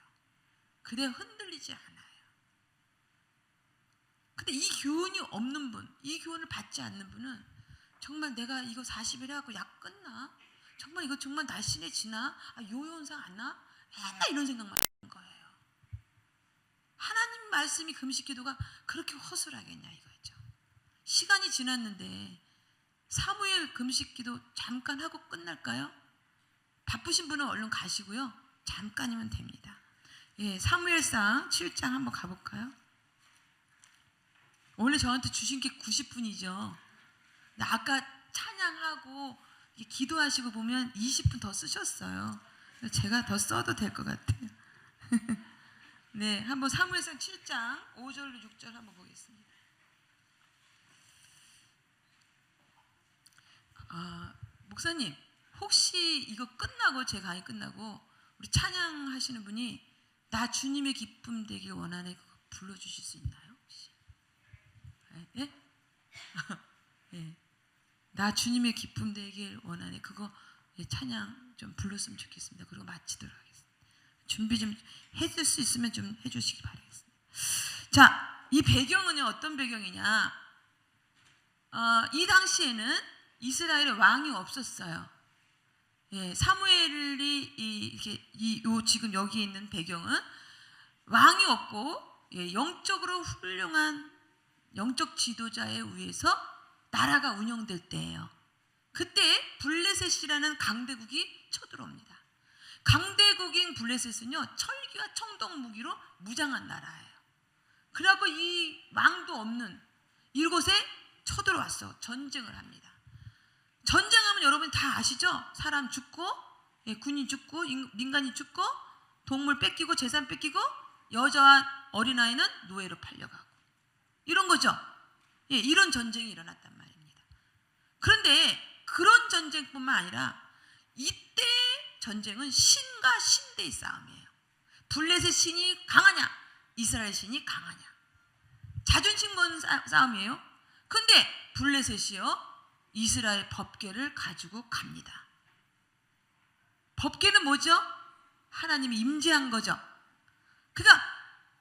그래야 흔들리지 않아요. 근데 이 교훈이 없는 분, 이 교훈을 받지 않는 분은 정말 내가 이거 40일 해갖고 약 끝나? 정말 이거 정말 날씬해지나? 요요 현상 안 나? 맨날 이런 생각만 하는 거예요. 하나님 말씀이 금식 기도가 그렇게 허술하겠냐 이거죠. 시간이 지났는데 사무엘 금식 기도 잠깐 하고 끝날까요? 바쁘신 분은 얼른 가시고요. 잠깐이면 됩니다. 예, 사무엘상 7장 한번 가볼까요? 원래 저한테 주신 게 90분이죠. 아까 찬양하고 기도하시고 보면 20분 더 쓰셨어요. 제가 더 써도 될 것 같아요. 네, 한번 사무엘상 7장 5절로 6절 한번 보겠습니다. 목사님, 혹시 이거 끝나고 제 강의 끝나고 우리 찬양하시는 분이 나 주님의 기쁨 되길 원하네 그거 불러주실 수 있나요? 혹시? 예? 예. 나 주님의 기쁨 되길 원하네 그거 찬양 좀 불렀으면 좋겠습니다. 그리고 마치도록 하겠습니다. 준비 좀 해줄 수 있으면 좀 해주시기 바라겠습니다. 자, 이 배경은요 어떤 배경이냐? 이 당시에는 이스라엘에 왕이 없었어요. 예, 사무엘이 지금 여기 있는 배경은 왕이 없고 영적으로 훌륭한 영적 지도자에 의해서 나라가 운영될 때예요. 그때 블레셋이라는 강대국이 쳐들어옵니다. 강대국인 블레셋은요 철기와 청동 무기로 무장한 나라예요. 그래갖고 이 왕도 없는 이곳에 쳐들어왔어. 전쟁을 합니다. 전쟁하면 여러분 다 아시죠? 사람 죽고 군인 죽고 민간인 죽고 동물 뺏기고 재산 뺏기고 여자와 어린아이는 노예로 팔려가고 이런 거죠. 이런 전쟁이 일어났단 말입니다. 그런데 그런 전쟁뿐만 아니라 이때 전쟁은 신과 신대의 싸움이에요. 블레셋 신이 강하냐 이스라엘 신이 강하냐 자존심 건 싸움이에요. 근데 블레셋이요 이스라엘 법궤를 가지고 갑니다. 법궤는 뭐죠? 하나님이 임재한 거죠. 그러니까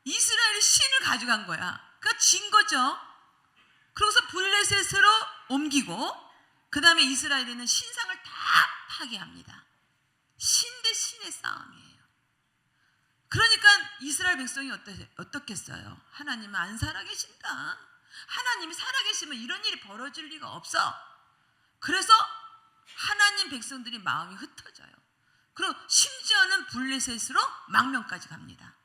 이스라엘이 신을 가져간 거야. 그러니까 진 거죠. 그러고서 블레셋으로 옮기고 그 다음에 이스라엘에는 신상을 다 파괴합니다. 신 대 신의 싸움이에요. 그러니까 이스라엘 백성이 어떻겠어요? 하나님은 안 살아계신다. 하나님이 살아계시면 이런 일이 벌어질 리가 없어. 그래서 하나님 백성들이 마음이 흩어져요. 그리고 심지어는 블레셋으로 망명까지 갑니다.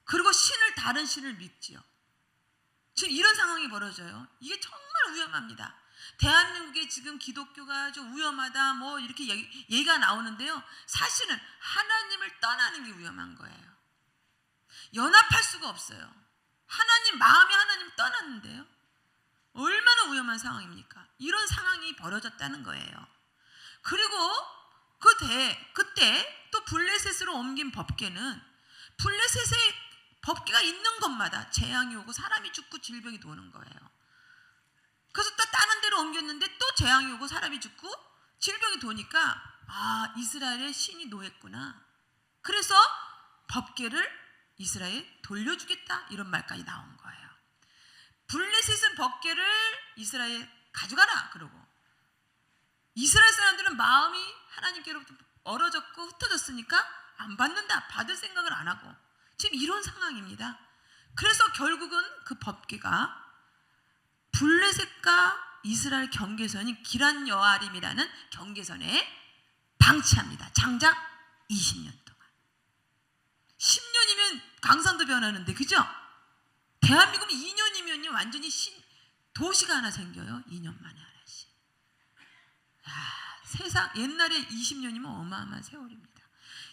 그리고 다른 신을 믿지요. 지금 이런 상황이 벌어져요. 이게 정말 위험합니다. 대한민국에 지금 기독교가 좀 위험하다 뭐 이렇게 얘기가 나오는데요. 사실은 하나님을 떠나는 게 위험한 거예요. 연합할 수가 없어요. 마음이 하나님을 떠났는데요. 얼마나 위험한 상황입니까? 이런 상황이 벌어졌다는 거예요. 그리고 그때 또 블레셋으로 옮긴 법궤는 블레셋의 법궤가 있는 곳마다 재앙이 오고 사람이 죽고 질병이 도는 거예요. 그래서 또 다른 데로 옮겼는데 또 재앙이 오고 사람이 죽고 질병이 도니까 이스라엘의 신이 노했구나. 그래서 법궤를 이스라엘에 돌려주겠다 이런 말까지 나온 거예요. 블레셋은 법궤를 이스라엘에 가져가라 그러고 이스라엘 사람들은 마음이 하나님께로부터 멀어졌고 흩어졌으니까 안 받는다. 받을 생각을 안 하고 지금 이런 상황입니다. 그래서 결국은 그 법궤가 블레셋과 이스라엘 경계선인 기란 여아림이라는 경계선에 방치합니다. 장작 20년 동안. 10년이면 강산도 변하는데 그죠? 대한민국은 2년이면 완전히 도시가 하나 생겨요. 2년 만에 하나씩. 세상 옛날에 20년이면 어마어마한 세월입니다.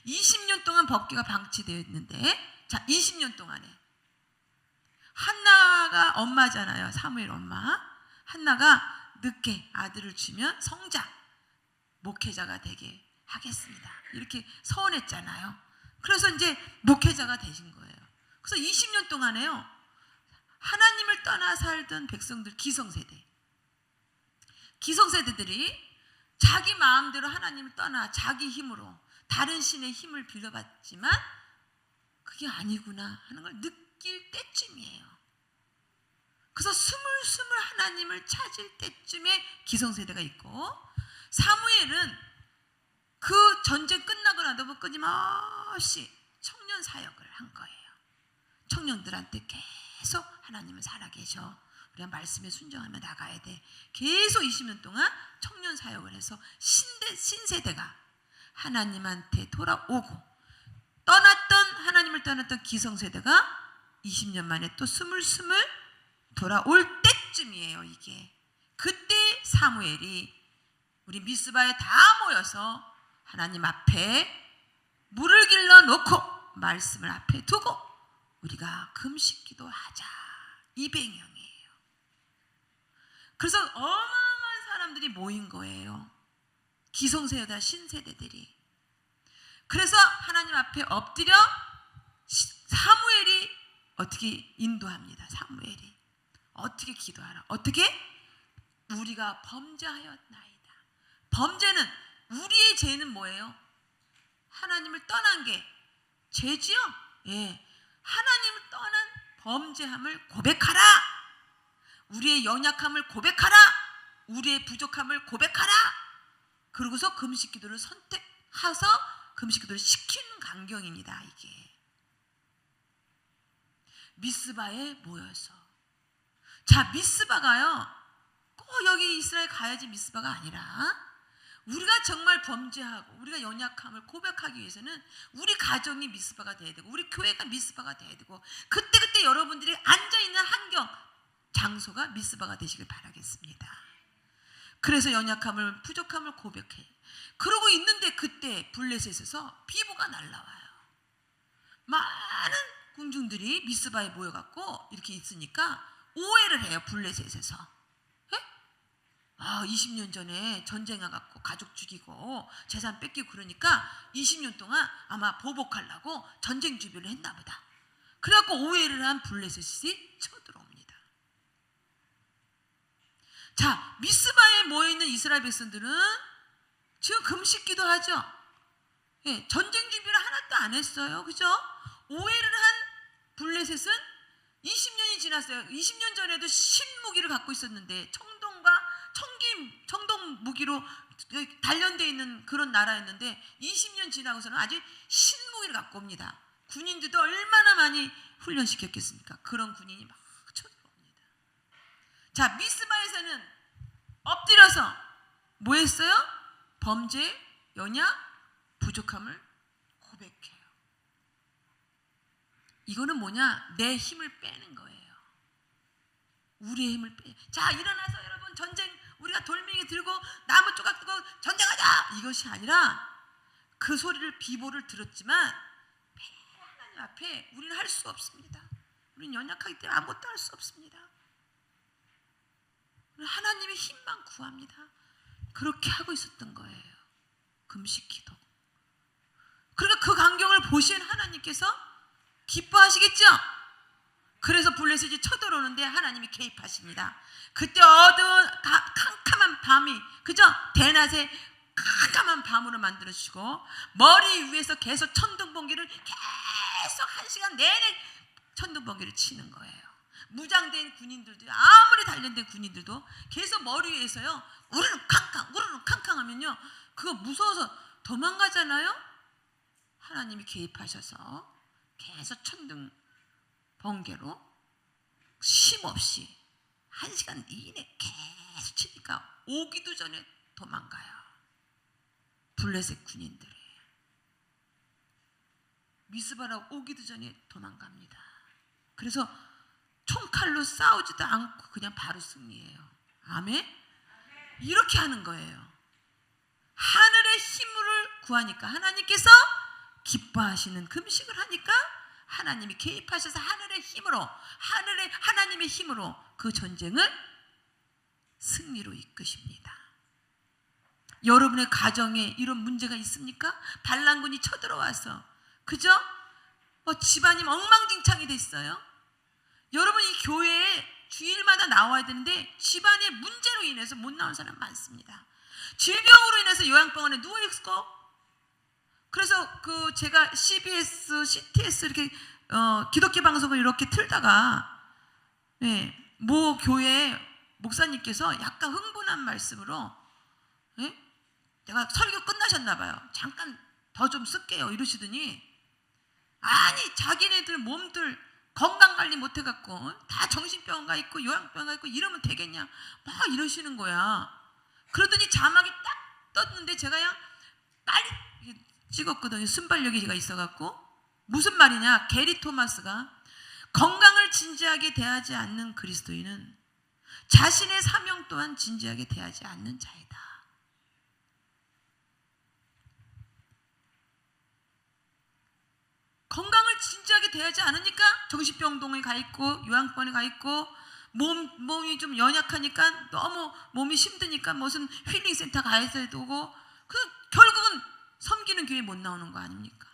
20년 동안 법궤가 방치되었는데 자 20년 동안에 한나가 엄마잖아요. 사무엘 엄마. 한나가 늦게 아들을 주면 성자 목회자가 되게 하겠습니다. 이렇게 서원했잖아요. 그래서 이제 목회자가 되신 거예요. 그래서 20년 동안에요. 하나님을 떠나 살던 백성들 기성세대들이 자기 마음대로 하나님을 떠나 자기 힘으로 다른 신의 힘을 빌려봤지만 그게 아니구나 하는 걸 느낄 때쯤이에요. 그래서 스물스물 하나님을 찾을 때쯤에 기성세대가 있고, 사무엘은 그 전쟁 끝나고 나도 끊임없이 청년 사역을 한 거예요. 청년들한테 계속 하나님은 살아계셔, 우리가 말씀에 순종하며 나가야 돼. 계속 20년 동안 청년 사역을 해서 신세대가 하나님한테 돌아오고, 하나님을 떠났던 기성세대가 20년 만에 또 스물스물 돌아올 때쯤이에요. 이게 그때 사무엘이 우리 미스바에 다 모여서 하나님 앞에 물을 길러 놓고 말씀을 앞에 두고 우리가 금식 기도하자, 이 배경이에요. 그래서 어마어마한 사람들이 모인 거예요. 기성세대와 신세대들이. 그래서 하나님 앞에 엎드려 사무엘이 어떻게 인도합니다. 사무엘이 어떻게 기도하라. 어떻게? 우리가 범죄하였나이다. 범죄는, 우리의 죄는 뭐예요? 하나님을 떠난 게 죄지요. 예, 하나님을 떠난 범죄함을 고백하라. 우리의 연약함을 고백하라. 우리의 부족함을 고백하라. 그러고서 금식 기도를 선택해서 금식 기도를 시키는 광경입니다. 이게 미스바에 모여서. 자, 미스바가요, 꼭 여기 이스라엘 가야지 미스바가 아니라, 우리가 정말 범죄하고 우리가 연약함을 고백하기 위해서는 우리 가정이 미스바가 돼야 되고, 우리 교회가 미스바가 돼야 되고, 그때그때 여러분들이 앉아있는 환경, 장소가 미스바가 되시길 바라겠습니다. 그래서 연약함을, 부족함을 고백해. 그러고 있는데 그때 블레셋에서 비보가 날라와요. 많은 군중들이 미스바에 모여갖고 이렇게 있으니까 오해를 해요. 블레셋에서. 20년 전에 전쟁해갖고 가족 죽이고 재산 뺏기고 그러니까 20년 동안 아마 보복하려고 전쟁 준비를 했나 보다. 그래갖고 오해를 한 블레셋이 쳐들어옵니다. 자, 미스바에 모여있는 이스라엘 백성들은 지금 금식 기도하죠. 예, 전쟁 준비를 하나도 안 했어요. 그죠? 오해를 한 블레셋은 20년이 지났어요. 20년 전에도 신무기를 갖고 있었는데, 청동 무기로 단련되어 있는 그런 나라였는데 20년 지나고서는 아직 신무기를 갖고 옵니다. 군인들도 얼마나 많이 훈련시켰겠습니까? 그런 군인이 막 쳐들어옵니다. 자, 미스바에서는 엎드려서 뭐 했어요? 범죄, 연약, 부족함을 고백해요. 이거는 뭐냐? 내 힘을 빼는 거예요. 우리의 힘을 빼. 자, 일어나서 여러분, 전쟁, 우리가 돌멩이 들고 나무 조각 들고 전쟁하자, 이것이 아니라, 그 소리를, 비보를 들었지만 하나님 앞에 우리는 할 수 없습니다. 우리는 연약하기 때문에 아무것도 할 수 없습니다. 하나님의 힘만 구합니다. 그렇게 하고 있었던 거예요. 금식 기도. 그러니까 그 광경을 보신 하나님께서 기뻐하시겠죠? 그래서 블레셋이 쳐들어오는데 하나님이 개입하십니다. 그때 어두운 캄캄한 밤이, 그죠? 대낮에 캄캄한 밤으로 만들어주시고, 머리 위에서 계속 천둥번개를 계속 1시간 내내 천둥번개를 치는 거예요. 무장된 군인들도, 아무리 단련된 군인들도 계속 머리 위에서요, 우르르 캉캉 하면요, 그거 무서워서 도망가잖아요. 하나님이 개입하셔서 계속 천둥번개로 쉼없이 1시간 이내 계속 치니까 오기도 전에 도망가요. 블레셋 군인들이 미스바라고 오기도 전에 도망갑니다. 그래서 총칼로 싸우지도 않고 그냥 바로 승리해요. 아멘? 이렇게 하는 거예요. 하늘의 힘을 구하니까 하나님께서 기뻐하시는 금식을 하니까 하나님이 개입하셔서 하나님의 힘으로 그 전쟁을 승리로 이끄십니다. 여러분의 가정에 이런 문제가 있습니까? 반란군이 쳐들어와서, 그죠? 집안이 엉망진창이 됐어요. 여러분, 이 교회에 주일마다 나와야 되는데 집안의 문제로 인해서 못 나온 사람 많습니다. 질병으로 인해서 요양병원에 누워있고, 그래서 제가 CBS, CTS 이렇게 기독교 방송을 이렇게 틀다가, 네, 모 교회 목사님께서 약간 흥분한 말씀으로, 예? 내가 설교 끝나셨나 봐요. 잠깐 더 좀 쓸게요 이러시더니, 아니 자기네들 몸들 건강관리 못해갖고 다 정신병 가 있고 요양병 가 있고 이러면 되겠냐 막 이러시는 거야. 그러더니 자막이 딱 떴는데 제가 그냥 빨리 찍었거든요. 순발력이가 있어갖고. 무슨 말이냐, 게리 토마스가 건강을 진지하게 대하지 않는 그리스도인은 자신의 사명 또한 진지하게 대하지 않는 자이다. 건강을 진지하게 대하지 않으니까 정신병동에 가 있고 요양병원에 가 있고 몸이 좀 연약하니까 너무 몸이 힘드니까 무슨 힐링센터 가야 되고, 결국은 섬기는 교회 못 나오는 거 아닙니까?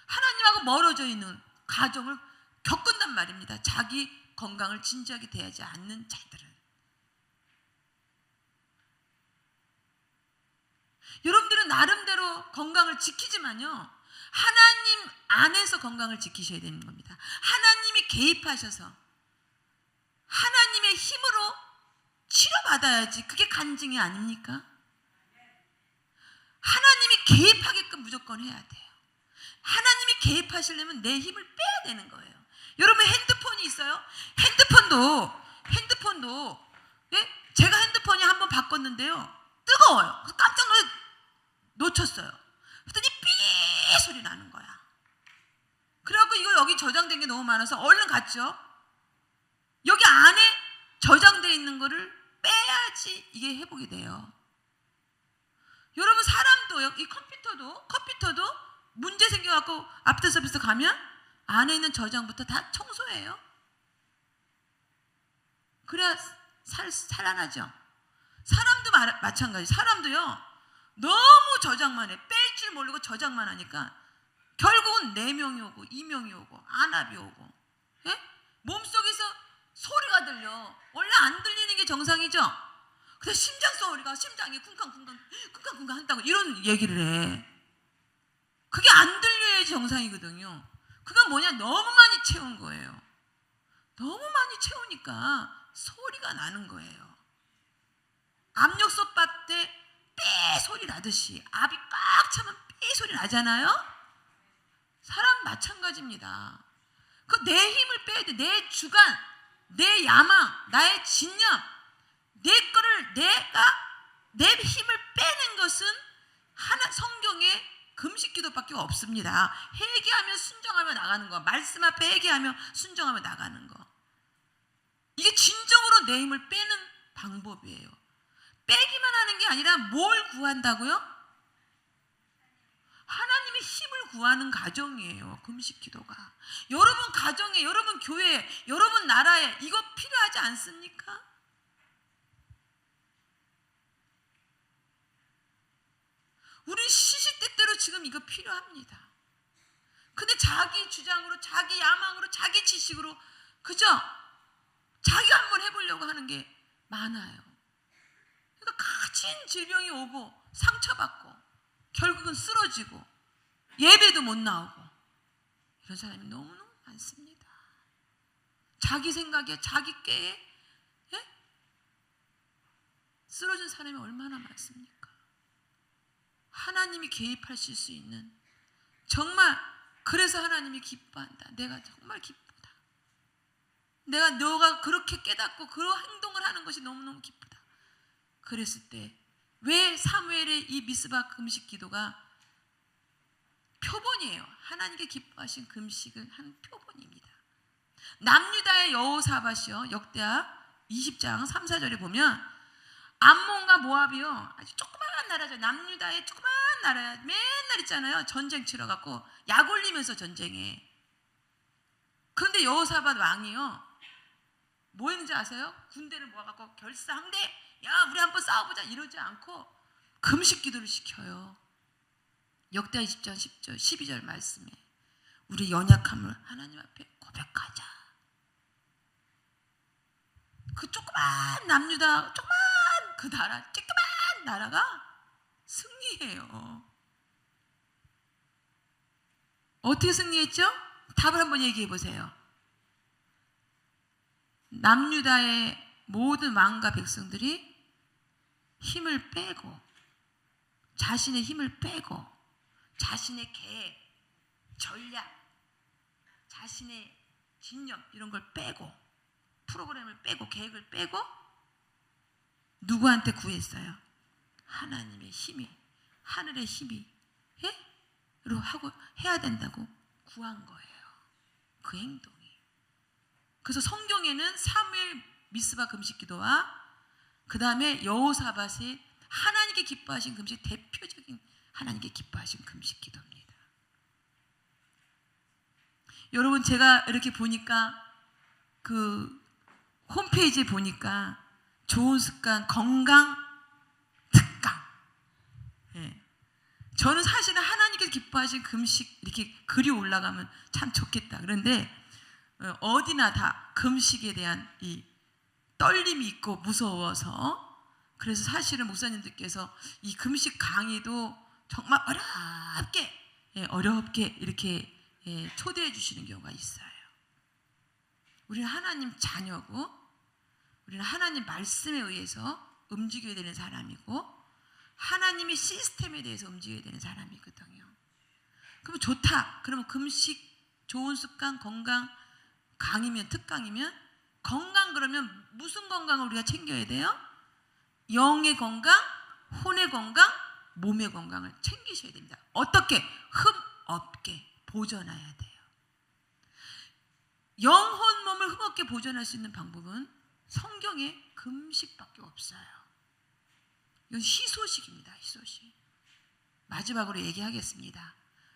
하나님하고 멀어져 있는 가정을 겪은단 말입니다. 자기 건강을 진지하게 대하지 않는 자들은. 여러분들은 나름대로 건강을 지키지만요, 하나님 안에서 건강을 지키셔야 되는 겁니다. 하나님이 개입하셔서 하나님의 힘으로 치료받아야지. 그게 간증이 아닙니까? 하나님이 개입하게끔 무조건 해야 돼요. 하나님이 개입하시려면 내 힘을 빼야 되는 거예요. 여러분 핸드폰이 있어요? 핸드폰도 예? 제가 핸드폰이 한번 바꿨는데요, 뜨거워요. 그래서 깜짝 놀라 놓쳤어요. 그랬더니 삐 소리 나는 거야. 그래갖고 이거 여기 저장된 게 너무 많아서 얼른 갔죠. 여기 안에 저장되어 있는 거를 빼야지 이게 회복이 돼요. 여러분 사람도요, 이 컴퓨터도 문제 생겨갖고 앞터 서비스 가면 안에 있는 저장부터 다 청소해요. 그래야 살아나죠. 사람도 마찬가지. 사람도요, 너무 저장만 해. 뺄 줄 모르고 저장만 하니까 결국은 4명이 오고 2명이 오고 안압이 오고, 예? 몸속에서 소리가 들려. 원래 안 들리는 게 정상이죠. 근데 심장이 쿵쾅쿵쾅 한다고 이런 얘기를 해. 그게 안 들려야지 정상이거든요. 그건 뭐냐, 너무 많이 채운 거예요. 너무 많이 채우니까 소리가 나는 거예요. 압력솥밭에 삐 소리 나듯이 압이 꽉 차면 삐 소리 나잖아요. 사람 마찬가지입니다. 그 내 힘을 빼야 돼. 내 주관, 내 야망, 나의 진념, 내 힘을 빼는 것은 성경에 금식 기도밖에 없습니다. 회개하며 순종하며 나가는 거, 말씀 앞에 회개하며 순종하며 나가는 거, 이게 진정으로 내 힘을 빼는 방법이에요. 빼기만 하는 게 아니라 뭘 구한다고요? 하나님의 힘을 구하는 과정이에요. 금식 기도가. 여러분 가정에, 여러분 교회에, 여러분 나라에 이거 필요하지 않습니까? 우리 시시때때로 지금 이거 필요합니다. 근데 자기 주장으로, 자기 야망으로, 자기 지식으로, 그죠? 자기가 한번 해보려고 하는 게 많아요. 그러니까 가진 질병이 오고 상처받고 결국은 쓰러지고 예배도 못 나오고 이런 사람이 너무너무 많습니다. 자기 생각에, 자기 꾀에, 예? 쓰러진 사람이 얼마나 많습니까? 하나님이 개입하실 수 있는, 정말 그래서 하나님이 기뻐한다. 내가 정말 기쁘다. 너가 그렇게 깨닫고 그런 행동을 하는 것이 너무너무 기쁘다. 그랬을 때 왜 사무엘의 이 미스바 금식 기도가 표본이에요. 하나님께 기뻐하신 금식을 한 표본입니다. 남유다의 여호사밧이요, 역대하 20장 3, 4절에 보면 암몬과 모압이요, 아주 조그마한 나라죠. 남유다의 조그마한 나라야. 맨날 있잖아요, 전쟁 치러갖고 약 올리면서 전쟁에. 그런데 여호사밧 왕이요, 뭐 했는지 아세요? 군대를 모아갖고 결사항대, 야 우리 한번 싸워보자 이러지 않고 금식 기도를 시켜요. 역대하 20장 10절 12절 말씀에 우리 연약함을 하나님 앞에 고백하자. 그 조그만 남유다, 조그만 그 나라, 조그만 나라가 승리해요. 어떻게 승리했죠? 답을 한번 얘기해 보세요. 남유다의 모든 왕과 백성들이 힘을 빼고, 자신의 힘을 빼고, 자신의 계획, 전략, 자신의 진영 이런 걸 빼고, 프로그램을 빼고, 계획을 빼고 누구한테 구했어요? 하나님의 힘이, 하늘의 힘이 로 하고 해야 된다고 구한 거예요. 그 행동이. 그래서 성경에는 사무엘 미스바 금식기도와 그 다음에 여호사밧의 하나님께 기뻐하신 금식, 대표적인 하나님께 기뻐하신 금식기도입니다. 여러분, 제가 이렇게 보니까 그 홈페이지에 보니까 좋은 습관, 건강, 특강. 저는 사실은 하나님께 기뻐하신 금식 이렇게 글이 올라가면 참 좋겠다. 그런데 어디나 다 금식에 대한 이 떨림이 있고 무서워서, 그래서 사실은 목사님들께서 이 금식 강의도 정말 어렵게 이렇게 초대해 주시는 경우가 있어요. 우리는 하나님 자녀고, 우리는 하나님 말씀에 의해서 움직여야 되는 사람이고, 하나님의 시스템에 대해서 움직여야 되는 사람이거든요. 그러면 좋다. 그러면 금식, 좋은 습관, 건강, 강이면, 특강이면, 건강 그러면 무슨 건강을 우리가 챙겨야 돼요? 영의 건강, 혼의 건강, 몸의 건강을 챙기셔야 됩니다. 어떻게? 흠 없게 보존해야 돼요. 영혼 몸을 흠 없게 보존할 수 있는 방법은 성경에 금식밖에 없어요. 이건 희소식입니다. 희소식. 마지막으로 얘기하겠습니다.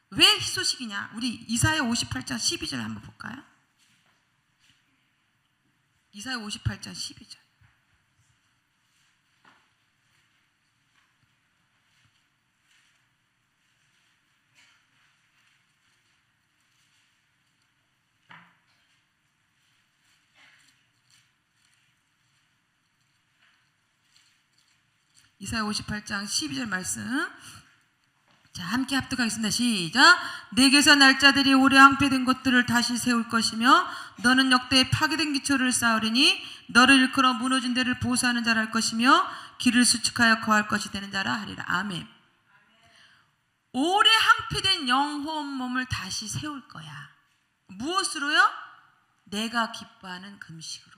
왜 희소식이냐? 우리 이사야 58장 12절 한번 볼까요? 이사야 58장 12절. 이사야 58장 12절 말씀. 자, 함께 합독하겠습니다. 시작. 내게서 날짜들이 오래 항폐된 것들을 다시 세울 것이며 너는 역대에 파괴된 기초를 쌓으리니 너를 일컬어 무너진 데를 보수하는 자라 할 것이며 길을 수축하여 거할 것이 되는 자라 하리라. 아멘. 오래 항폐된 영혼 몸을 다시 세울 거야. 무엇으로요? 내가 기뻐하는 금식으로.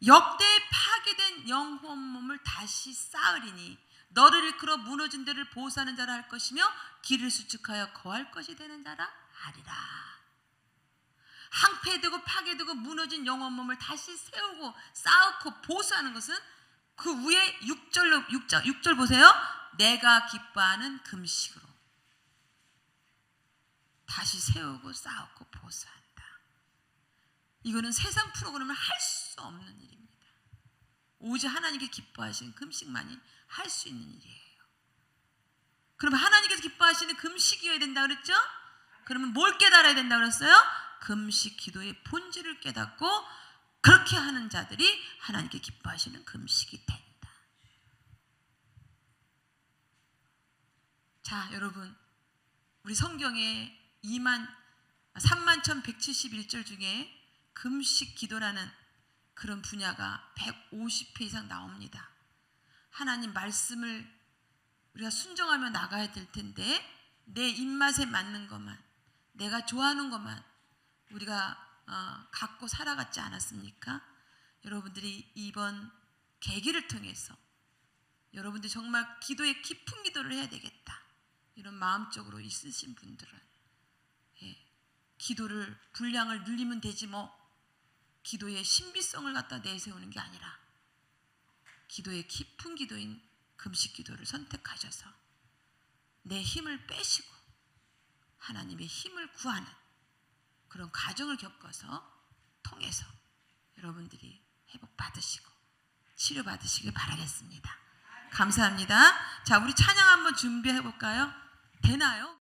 역대에 파괴된 영혼 몸을 다시 쌓으리니 너를 일컬어 무너진 데를 보호하는 자라 할 것이며 길을 수축하여 거할 것이 되는 자라 하리라. 항폐되고 파괴되고 무너진 영혼 몸을 다시 세우고 쌓고 보수하는 것은 그 위에 6절 보세요. 내가 기뻐하는 금식으로 다시 세우고 쌓고 보수한다. 이거는 세상 프로그램을 할 수 없는 일입니다. 오직 하나님께 기뻐하시는 금식만이 할 수 있는 일이에요. 그러면 하나님께서 기뻐하시는 금식이어야 된다 그랬죠? 그러면 뭘 깨달아야 된다 그랬어요? 금식 기도의 본질을 깨닫고 그렇게 하는 자들이 하나님께 기뻐하시는 금식이 된다. 자, 여러분, 우리 성경에 31,171절 중에 금식 기도라는 그런 분야가 150회 이상 나옵니다. 하나님 말씀을 우리가 순종하며 나가야 될 텐데 내 입맛에 맞는 것만, 내가 좋아하는 것만 우리가 갖고 살아갔지 않았습니까? 여러분들이 이번 계기를 통해서 여러분들이 정말 기도에 깊은 기도를 해야 되겠다, 이런 마음적으로 있으신 분들은 기도를 분량을 늘리면 되지 뭐, 기도의 신비성을 갖다 내세우는 게 아니라 기도의 깊은 기도인 금식 기도를 선택하셔서 내 힘을 빼시고 하나님의 힘을 구하는 그런 과정을 통해서 여러분들이 회복받으시고 치료받으시길 바라겠습니다. 감사합니다. 자, 우리 찬양 한번 준비해 볼까요? 되나요?